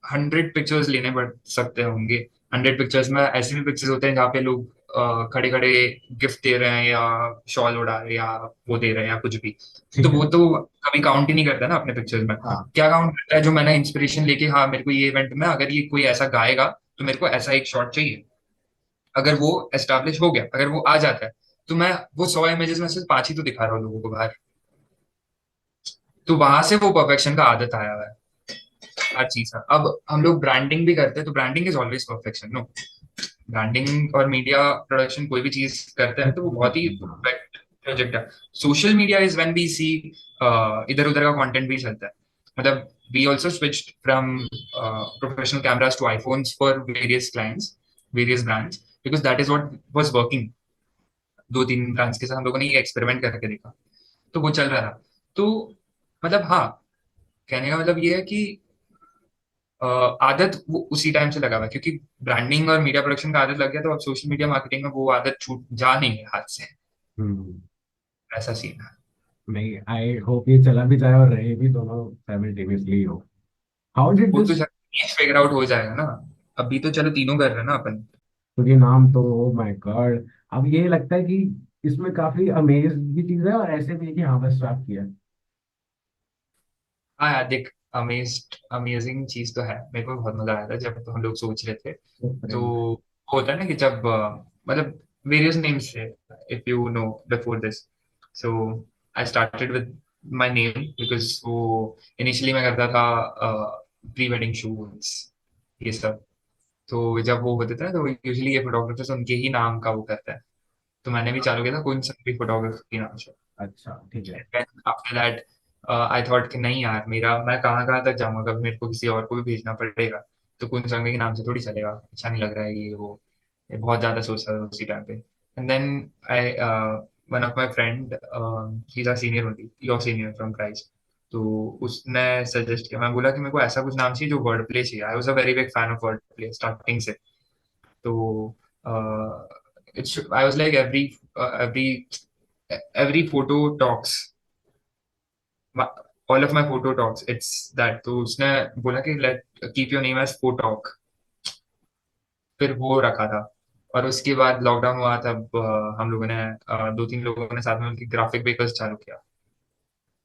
100 पिक्चर्स लेने पड़ सकते होंगे। 100 पिक्चर्स में ऐसे भी पिक्चर्स होते हैं जहाँ पे लोग खड़े खड़े गिफ्ट दे रहे हैं या शॉल उड़ा रहे हैं या वो दे रहे हैं या कुछ भी, तो ठीक है। वो तो कभी काउंट ही नहीं करता ना अपने पिक्चर्स में। हाँ। क्या काउंट करता है, जो मैंने इंस्पिरेशन लेके, हाँ मेरे को ये इवेंट में अगर ये कोई ऐसा गाएगा तो मेरे को ऐसा एक शॉट चाहिए, अगर वो एस्टैब्लिश हो गया, अगर वो आ जाता है, तो मैं वो 100 इमेजेस में से 5 ही तो दिखा रहा हूँ लोगों को बाहर। तो वहां से वो परफेक्शन का आदत आया हुआ है हर चीज का। अब हम लोग ब्रांडिंग भी करते हैं, तो branding is always perfection no. Branding और मीडिया प्रोडक्शन कोई भी चीज करते हैं तो वो बहुत ही हाँ। परफेक्ट प्रोजेक्ट है। Social media is when we see इधर उधर का कंटेंट भी चलता है, मतलब we also switched from professional cameras to iPhones for various clients, various brands, because that is what was working. 2-3 brands के साथ हम लोगों ने ये एक्सपेरिमेंट करके देखा, तो वो चल रहा था। तो मतलब हाँ, कहने का मतलब ये है कि आदत वो उसी टाइम से लगा हुआ है, क्योंकि ब्रांडिंग और मीडिया प्रोडक्शन का आदत लग गया, तो अब सोशल मीडिया मार्केटिंग में वो आदत छूट जा नहीं है हाथ से। हम्म। ऐसा सीन है। नहीं, आई होप ये चला भी जाए और रहे भी दोनों साइमल्टेनियसली हो। हाउ डिड वो तो दिस। फिगर आउट हो जाएगा ना, अभी तो चलो तीनों कर रहे हैं ना अपन। तो ये नाम तो, ओ माय गॉड, अब ये लगता है कि इसमें काफी अमेज भी चीज है और ऐसे भी है कि हाँ बस स्टार्ट किया। हाँ यार देख, अमेजिंग चीज तो है, मेरे को बहुत मजा आया था जब तो हम लोग सोच रहे थे। तो फ्रेंड। होता है ना कि जब मतलब वेरियस नेम्स थे, if you know before this, so I started with my name because वो इनिशियली मैं करता था प्री वेडिंग शूट्स ये सब। तो जब वो होते थे ना, तो यूजुअली ये फोटोग्राफर्स उनके ही नाम का वो करता है, तो मैंने भी चालू किया था कौन सा भी फोटोग्राफी नाम से। अच्छा ठीक है। आफ्टर दैट आई थॉट कि नहीं यार, मेरा मैं कहाँ कहाँ तक जाऊंगा, कभी मेरे को किसी और को भी भेजना पड़ेगा, तो कुन संगे के नाम से थोड़ी चलेगा, अच्छा नहीं लग रहा है ये वो। ये बहुत ज्यादा सोचता था उसी टाइम पे। And then I one of my friend, he is a senior only, your senior from Christ, तो उसने सजेस्ट किया, मैं बोला कि मेरे को ऐसा कुछ नाम चाहिए जो वर्ड प्ले चाहिए, I was a very big fan of word play starting से। तो it's I was like every every photo talks, all of my photo talks, it's that. तो उसने बोला कि let keep your name as Photalk, फिर वो रखा था। और उसके बाद लॉकडाउन हुआ तब हम लोगों ने 2-3 लोगों ने साथ में मिलकर ग्राफिक बेकर्स चालू किया।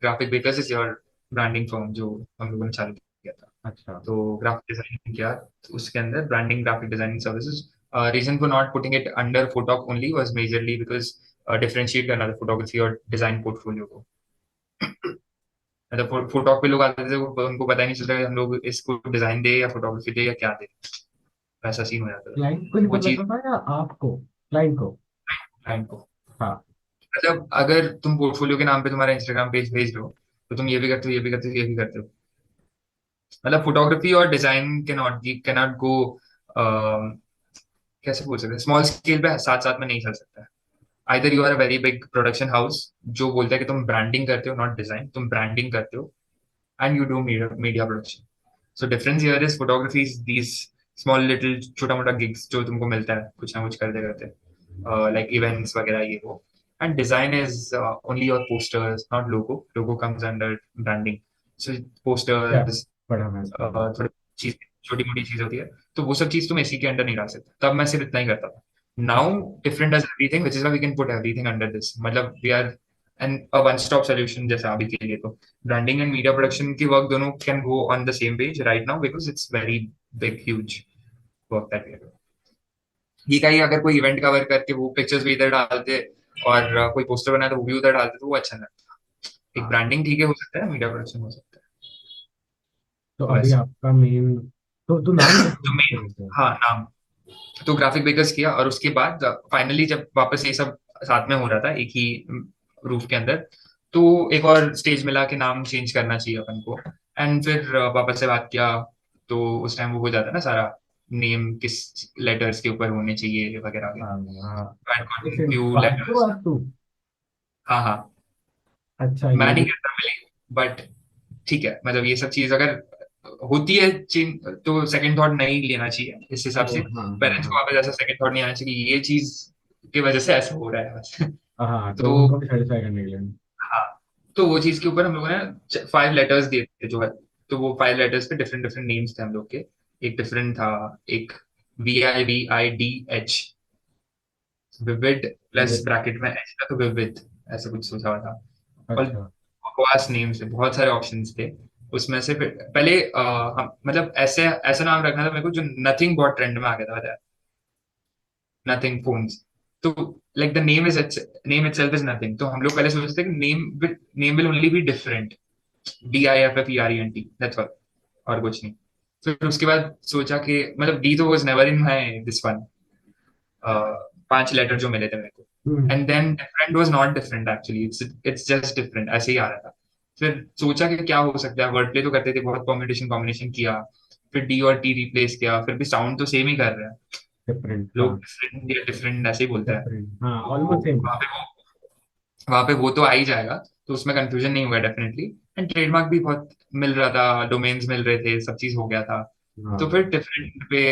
Graphic bakers is your branding firm जो हम लोगों ने चालू किया था। अच्छा। तो ग्राफिक डिजाइनिंग किया, तो उसके अंदर branding graphic designing services. Reason for not putting it under Photalk only was majorly because differentiate करना था फोटोग्राफी और डिजाइन पोर्टफोलियो को। मतलब फोटो पे लोग आते थे, उनको पता ही नहीं चलता कि हम लोग इसको डिजाइन दे या फोटोग्राफी दे या क्या दे, वैसा सीन हो जाता था। क्लाइंट को तो नहीं वो पता चीज चलता या आपको, क्लाइंट को? क्लाइंट को, हाँ। मतलब अगर तुम पोर्टफोलियो के नाम पे तुम्हारा इंस्टाग्राम पेज भेज रहे हो, तो तुम ये भी करते हो, ये भी करते हो, ये भी करते हो। मतलब फोटोग्राफी और डिजाइन कैनॉट गो, कैसे बोल सकते हैं, स्मॉल स्केल पे साथ साथ में नहीं चल सकता है। Either you are a very big production house जो बोलता है कि तुम ब्रांडिंग करते हो, नॉट डिजाइन, तुम ब्रांडिंग करते हो, and you do media production. So difference here is photography is these small little छोटा मोटा गिग्स जो तुमको मिलता है कुछ ना कुछ करते करते, लाइक इवेंट्स वगैरह ये वो। And design is only your posters, not logo comes under branding. So क्या पोस्टर्स, बड़ा मैं समझ गया। थोड़ी चीज, छोटी मोटी चीज होती है, तो वो सब चीज तुम इसी के अंडर नहीं डाल सकते। तब मैं सिर्फ इतना ही करता था। Now different does everything, which is why we can put everything under this. मतलब we are an a one stop solution जैसा अभी के लिए। तो ब्रांडिंग एंड मीडिया प्रोडक्शन की वर्क दोनों can go on the same page right now, because it's very big huge work that we are. ये का ही अगर कोई इवेंट कवर करके वो पिक्चर्स भी इधर डालते और कोई पोस्टर बनाए तो वो भी उधर डालते, तो वो अच्छा लगता। एक हाँ, ब्रांडिंग ठीक है, हो सकता है, मीडिया प्रोडक्शन हो सकता तो है अभी वैसे। आपका मेन, तो नाम तो मेन, कैसे? हाँ नाम, तो ग्राफिक बेकर्स किया, और उसके बाद फाइनली जब वापस ये सब साथ में हो रहा था एक ही रूफ के अंदर, तो एक और स्टेज मिला कि नाम चेंज करना चाहिए अपन को। एंड फिर वापस से बात किया, तो उस टाइम वो हो जाता है ना सारा, नेम किस लेटर्स के ऊपर होने चाहिए वगैरह वगैरह। हाँ हाँ। तो जैसे फ्यू वास्तु लेटर्स। वास्तु। हाँ हाँ, अच्छा, मैं ये नहीं भी। करता मिली, बट ठीक है, मतलब ये सब चीज अगर होती है चेंज, तो सेकंड थॉट नहीं लेना चाहिए इस हिसाब ओ से। हाँ हाँ पेरेंट्स हाँ। को वापस ऐसा सेकंड थॉट नहीं आना चाहिए कि ये चीज की वजह से ऐसा हो रहा है बस। हाँ, तो तो उनको भी सेटिस्फाई करने के लिए। हाँ, तो वो चीज के ऊपर हम लोगों ने 5 लेटर्स दिए थे जो है। तो वो 5 लेटर्स पे डिफरेंट डिफरेंट नेम्स थे हम लोग के। एक डिफरेंट था, एक VIVIDH, विविड प्लस ये- ब्रैकेट में एच था, तो विविध, ऐसा कुछ सोचा हुआ था। और अच्छा। बकवास नेम से बहुत सारे ऑप्शंस थे उसमें से। फिर पहले हम मतलब ऐसे ऐसा नाम रखना था मेरे को जो नथिंग बहुत ट्रेंड में आ गया था, नथिंग फोन्स। तो like the name itself is nothing, तो हम लोग पहले सोचते थे कि name will only be different, DIFFERENT, that's all, और कुछ नहीं। फिर उसके बाद सोचा कि मतलब डी तो was never in my this one, 5 letter जो मिले थे मेरे को। Hmm. And then different was not different actually, it's just different, ऐसे ही आ रहा था। फिर सोचा कि क्या हो सकता है, वर्ड प्ले तो करते थे, बहुत कॉम्बिनेशन कॉम्बिनेशन किया। फिर डी और टी रिप्लेस किया, फिर भी साउंड तो सेम ही कर रहे हैं डिफरेंट, लोग, हाँ। डिफरेंट या डिफरेंट ऐसे ही बोलता है। डिफरेंट, हाँ, तो ऑलमोस्ट सेम। वहां पे वो तो आ ही जाएगा, तो उसमें कंफ्यूजन नहीं होगा डेफिनेटली। एंड ट्रेडमार्क भी बहुत मिल रहा था, डोमेन्स मिल रहे थे, सब चीज हो गया था। तो फिर हाँ। डिफरेंट पे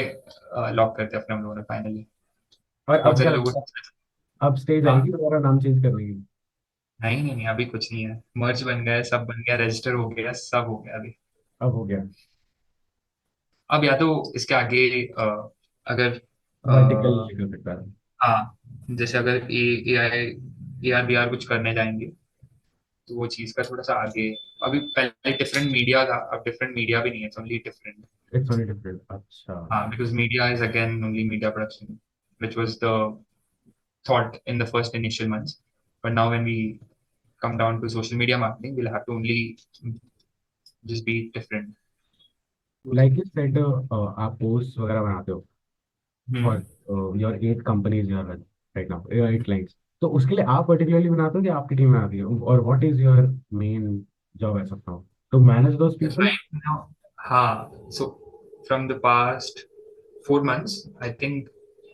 लॉक करते अपने हम लोगों ने फाइनली। और बहुत अब सारे क्या लोगों लगता है? से। अब स्टेज हाँ, आएगी दोबारा नाम चेंज करने की? नहीं नहीं नहीं, अभी कुछ नहीं है, मर्ज बन गया है, सब बन गया, रजिस्टर हो गया, सब हो गया अभी। अब हो गया। अब या तो इसके आगे अगर वर्टिकल अ, निकल सकता है। हाँ, जैसे अगर AI AR VR कुछ करने जाएंगे, तो वो चीज का थोड़ा सा आगे। अभी पहले डिफरेंट मीडिया था, अब डिफरेंट मीडिया भी नहीं है, only different. It's only different, अच्छा। हाँ, because media is again only media production, which was the thought in the first initial months. But now when we come down to social media marketing, we'll have to only just be different. Like you said, आप post वगैरह बनाते हो Hmm. For your 8 companies your right now, your 8 clients. तो उसके लिए आप particularly बनाते हो या आपकी टीम बनाती है, और what is your main job as of now, to manage those people? Right now, हाँ, so from the past 4 months, I think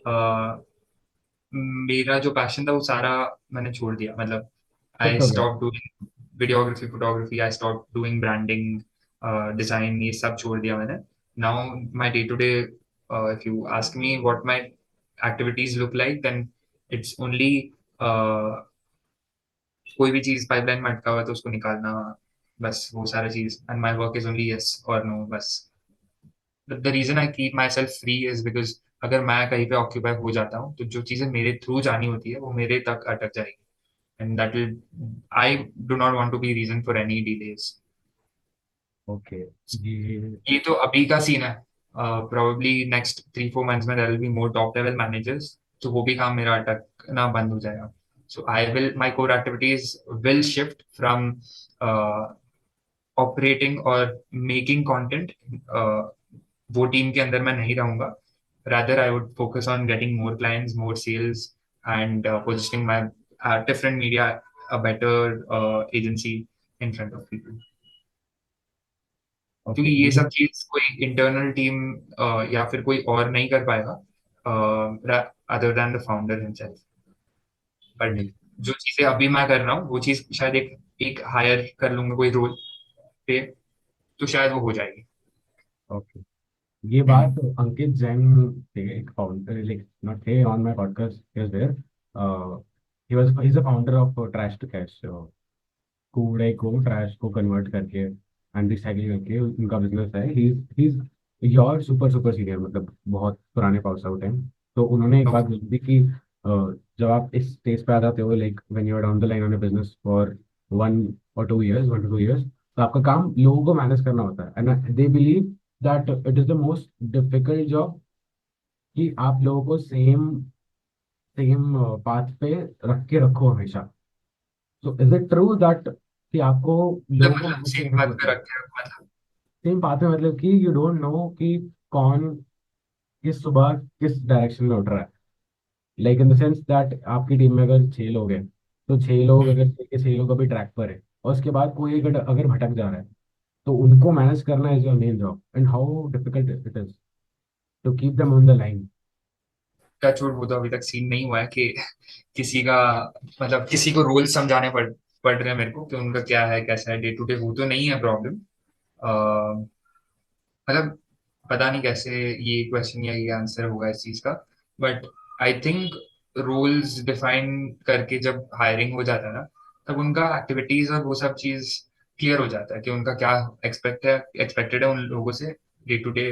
uh, मेरा जो पैशन था वो सारा मैंने छोड़ दिया। मतलब आई शिफ्ट हो गया। Stop doing videography, photography, I stop doing branding, design, ये सब छोड़ दिया मैंने। Now my day to day, if you ask me what my activities look like, then it's only कोई भी चीज पाइपलाइन में अटका हुआ है तो उसको निकालना, बस वो सारा चीज। And my work is only yes और नो, बस। The reason I keep myself free is because अगर मैं कहीं पे ऑक्यूपाई हो जाता हूँ, तो जो चीजें मेरे थ्रू जानी होती है वो मेरे तक अटक जाएगी। And that will, I do not want to be reason for any delays. Okay. ये ये तो अभी का सीन है, प्रोबेबली नेक्स्ट 3-4 मंथ्स में there will be more top level managers, तो वो भी काम मेरा अटकना बंद हो जाएगा। So I will, my core activities will shift from operating और मेकिंग कंटेंट, वो टीम के अंदर मैं नहीं रहूंगा। rather I would focus on getting more clients, more sales, and positioning my different media a better agency in front of people. Okay क्योंकि ये मुझे सब चीज कोई इंटरनल टीम या फिर कोई और नहीं कर पाएगा other than the founder himself. But make जो चीजें अभी मैं कर रहा हूँ वो चीज शायद एक एक हायर कर लूंगा कोई रोल पे, तो शायद वो हो जाएगी। ओके ये हम्म। बात अंकित जैन थे एक फाउंडर लाइक नॉट थे on my podcast he was there he is a founder of trash to cash कूड़े को ट्रैश को कन्वर्ट करके एंड रिसाइकलिंग करके उनका बिजनेस है he is your super super senior मतलब बहुत पुराने पास आउट हैं तो उन्होंने एक बात ओके। बोली थी कि जब आप इस स्टेज पे आ जाते हो like when you are down the line on a business for 1 or 2 years 1 to 2 years तो आपका काम लोगों को मैनेज करना होता है and they believe that it is the most difficult job कि आप लोगों को सेम सेम पाथ पे रख के रखो हमेशा तो इज इट ट्रू दैट कि आपको लोगों को मतलब मैनेज सेम करना बात पड़ता पे है रख के मतलब सेम बात है मतलब कि यू डोंट नो कि कौन किस सुबह किस डायरेक्शन में उठ रहा है like in the sense that आपकी टीम में अगर 6 लोग हैं तो 6 लोग हम्म, अगर 6 के 6 लोग अभी ट्रैक पर है और उसके बाद कोई एक अगर भटक जा रहा है तो उनको मैनेज करना is your main job and how difficult it is to keep them on the line touch would वो तो अभी तक सीन नहीं हुआ है कि किसी का मतलब किसी को रोल समझाने पड़ रहे हैं मेरे को कि उनका क्या है कैसा है डे टू डे, वो तो नहीं है प्रॉब्लम। मतलब पता नहीं कैसे ये क्वेश्चन या ये आंसर होगा इस चीज का। But I think roles define करके जब हायरिंग हो जाता है ना, तब उनका एक्टिविटीज और वो सब चीज क्लियर हो जाता है कि उनका क्या एक्सपेक्टेड है उन लोगों से डे टू डे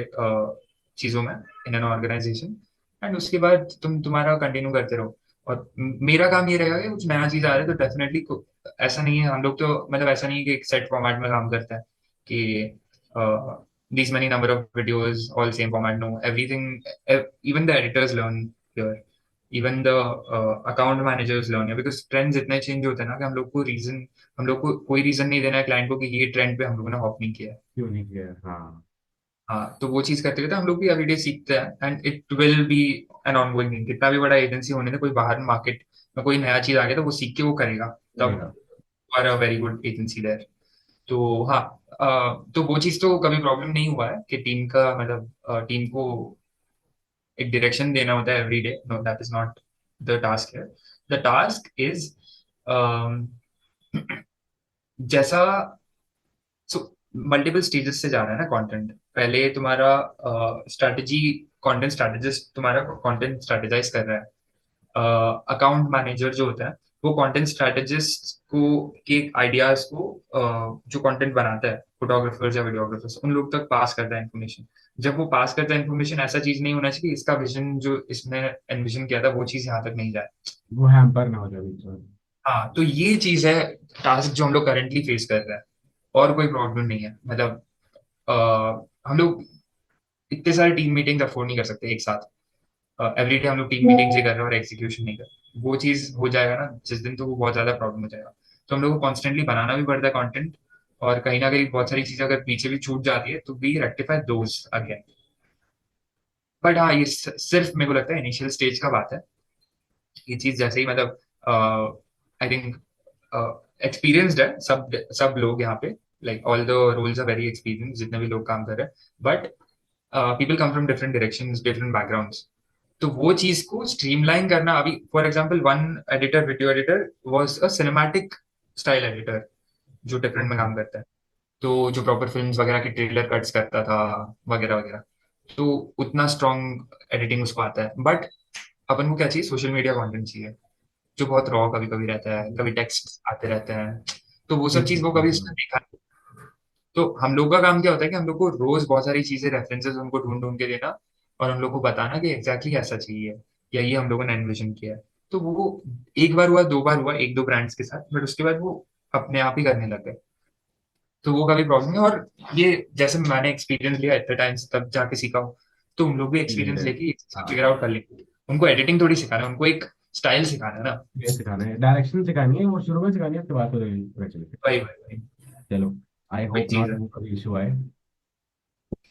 चीजों में इन एन ऑर्गेनाइजेशन। एंड उसके बाद तुम्हारा कंटिन्यू करते रहो। और मेरा काम ये रहेगा कि कुछ नया चीज आ रहा है तो डेफिनेटली ऐसा नहीं है, हम लोग तो मतलब ऐसा नहीं है कि एक सेट फॉर्मेट में काम करता है कि these many number of videos, all same format. No, everything, even the editors learn here. Even the account managers learn here because trends इतने चेंज होते हैं ना कि हम लोग को कोई रीजन नहीं देना है क्लाइंट को कि ये ट्रेंड पे हम लोगों ने हॉप नहीं किया है। क्यों नहीं किया हाँ हाँ, तो वो चीज करते करते हम लोग भी एवरीडे सीखते हैं and it will be an ongoing thing. कितना भी बड़ा एजेंसी होने दे, कोई बाहर मार्केट में कोई नया चीज आ गया तो वो सीख के वो करेगा, तब करेगा are a very good agency there. तो हाँ, तो वो चीज तो कभी प्रॉब्लम नहीं हुआ है कि टीम का मतलब टीम को एक डायरेक्शन देना होता है every day. No, that is not the task है। द टास्क इज जैसा सो मल्टीपल स्टेजेस से जा रहा है ना कंटेंट। पहले तुम्हारा स्ट्रैटेजी, कंटेंट स्ट्रैटेजिस्ट तुम्हारा कंटेंट स्ट्रैटेजाइज कर रहा है। अकाउंट मैनेजर जो होता है वो कंटेंट स्ट्रैटेजिस्ट को के आइडियाज को जो कंटेंट बनाता है फोटोग्राफर्स या वीडियोग्राफर्स उन लोग तक पास करता है इन्फॉर्मेशन। जब वो पास करता है इन्फॉर्मेशन, ऐसा चीज नहीं होना चाहिए कि इसका विजन जो इसने एनविजन किया था वो चीज यहाँ तक नहीं जाए। वो हैम्पर ना हो जाए बीच में हाँ, तो ये चीज है टास्क जो हम लोग करेंटली फेस कर रहे हैं। और कोई प्रॉब्लम नहीं है मतलब हम लोग इतने सारे टीम मीटिंग्स अफोर्ड नहीं कर सकते एक साथ। एवरी डे हम लोग टीम मीटिंग्स ही कर रहे हैं और एग्जीक्यूशन नहीं कर रहे। वो चीज हो जाएगा ना जिस दिन, तो वो बहुत ज्यादा प्रॉब्लम हो जाएगा। तो हम लोग को कॉन्स्टेंटली बनाना भी पड़ता है कंटेंट, और कहीं ना कहीं बहुत सारी चीजें अगर पीछे भी छूट जाती है तो we rectify those again. But हाँ, ये सिर्फ मेरे को लगता है इनिशियल स्टेज का बात है। ये चीज जैसे ही मतलब आई थिंक एक्सपीरियंस्ड है सब लोग यहाँ पे। Like all the roles are very experience जितने भी लोग काम कर रहे हैं। But people come from different directions, different backgrounds. तो वो चीज को स्ट्रीमलाइन करना, अभी for example one editor, video editor was a cinematic style editor जो डिफरेंट में ओके काम करता है। तो जो प्रॉपर फिल्म्स वगैरह की ट्रेलर कट्स करता था वगैरह वगैरह, तो उतना स्ट्रॉन्ग एडिटिंग उसको आता है। बट अपन को क्या चाहिए, सोशल मीडिया कंटेंट चाहिए जो बहुत रॉ कभी कभी रहता है, कभी टेक्स्ट आते रहते हैं। तो वो सब चीज वो कभी उसने देखा नहीं। तो हम लोग का काम क्या होता है कि हम लोग को रोज बहुत सारी चीजें, रेफरेंसेस उनको ढूंढ ढूंढ के देना, और हम लोग को बताना कि एग्जैक्टली ऐसा चाहिए या ये हम लोगों ने एनविजन किया है। तो वो एक बार हुआ, 2 बार हुआ, एक दो ब्रांड्स के साथ, बट उसके बाद वो अपने आप ही करने लग गए। तो वो कभी प्रॉब्लम नहीं। और ये जैसे मैंने एक्सपीरियंस लिया इतने टाइम से तब जाके सीखा हो, तो उन लोग भी एक्सपीरियंस लेके फिगर हाँ आउट कर लेंगे। उनको एडिटिंग थोड़ी सिखाना है, उनको एक स्टाइल सिखाना है ना। ये सिखाना है डायरेक्शन सिखानी है वो शुरू में सिखानी है उसके बाद तो चलिए वही वही वही चलो आई वही होप चीज नॉट है। वो कभी इशू आए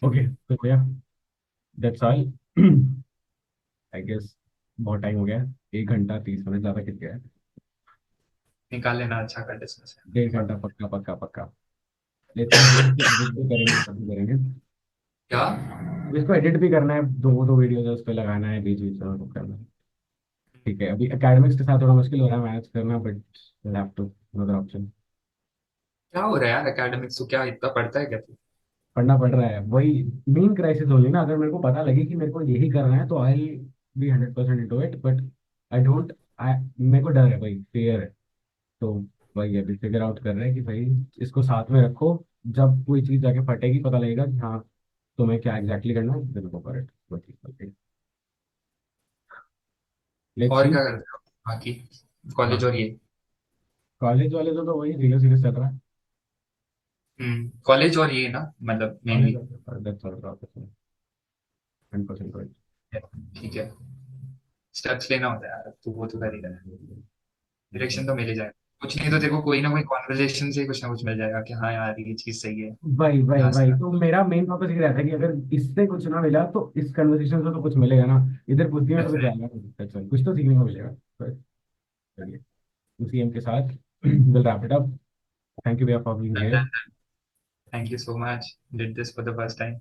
ओके तो भैया दैट्स ऑल आई गेस बहुत टाइम हो गया 1 घंटा 30 मिनट ज़्यादा खिंच गया है निकाल लेना, अच्छा कर डिस्कशन। 1.5 घंटा पक्का पक्का पक्का। लेकिन अभी इसको एडिट भी करेंगे, सब भी करेंगे। क्या? अब इसको एडिट भी करना है, दो दो वीडियोस उस पर लगाना है, बीच बीच में वो करना है। ठीक है, अभी एकेडमिक्स के साथ थोड़ा मुश्किल हो रहा है मैनेज करना, but will have to, no other option. क्या हो रहा है यार एकेडमिक्स, तो क्या इतना पढ़ता है क्या तू? पढ़ना पड़ रहा है, वही मेन क्राइसिस होगी ना। अगर मेरे को पता लगे कि मेरे को यही करना है तो I be 100% into it, but I don't, I, मेरे को डर है भाई, फियर है। तो वही अभी फिगर आउट कर रहे हैं कि भाई इसको साथ में रखो, जब कोई चीज़ जाके फटेगी पता लगेगा कि हाँ तुम्हें क्या एग्जैक्टली करना है, then go for it। वही लेट्स और सी। क्या करते हो बाकी, कॉलेज और ये? कॉलेज वाले तो वही सीरियस सीरियस चल रहा है। कॉलेज और ये ना, मतलब college mainly. That's all profession, 100% ठीक है, स्टेप्स लेना होता है यार, तू वो तो कर ही रहा है। डायरेक्शन तो मिल ही जाएगा, कुछ नहीं तो तेरे को कोई ना कोई कॉन्वर्जेशन से कुछ ना कुछ मिल जाएगा कि हाँ यार ये चीज सही है, भाई भाई यहाँ से। भाई, तो मेरा मेन फोकस ये रहता है कि अगर इससे कुछ ना मिला तो इस कन्वर्सेशन से तो कुछ मिलेगा ना। इधर बुद्धि में तो कुछ डेफिनेटली। जाएगा नहीं, that's all। कुछ तो सीखने को मिलेगा। बस, चलिए, उसी एम के साथ will wrap it up. Thank you भैया for being here. Thank you so much, did this for the first time.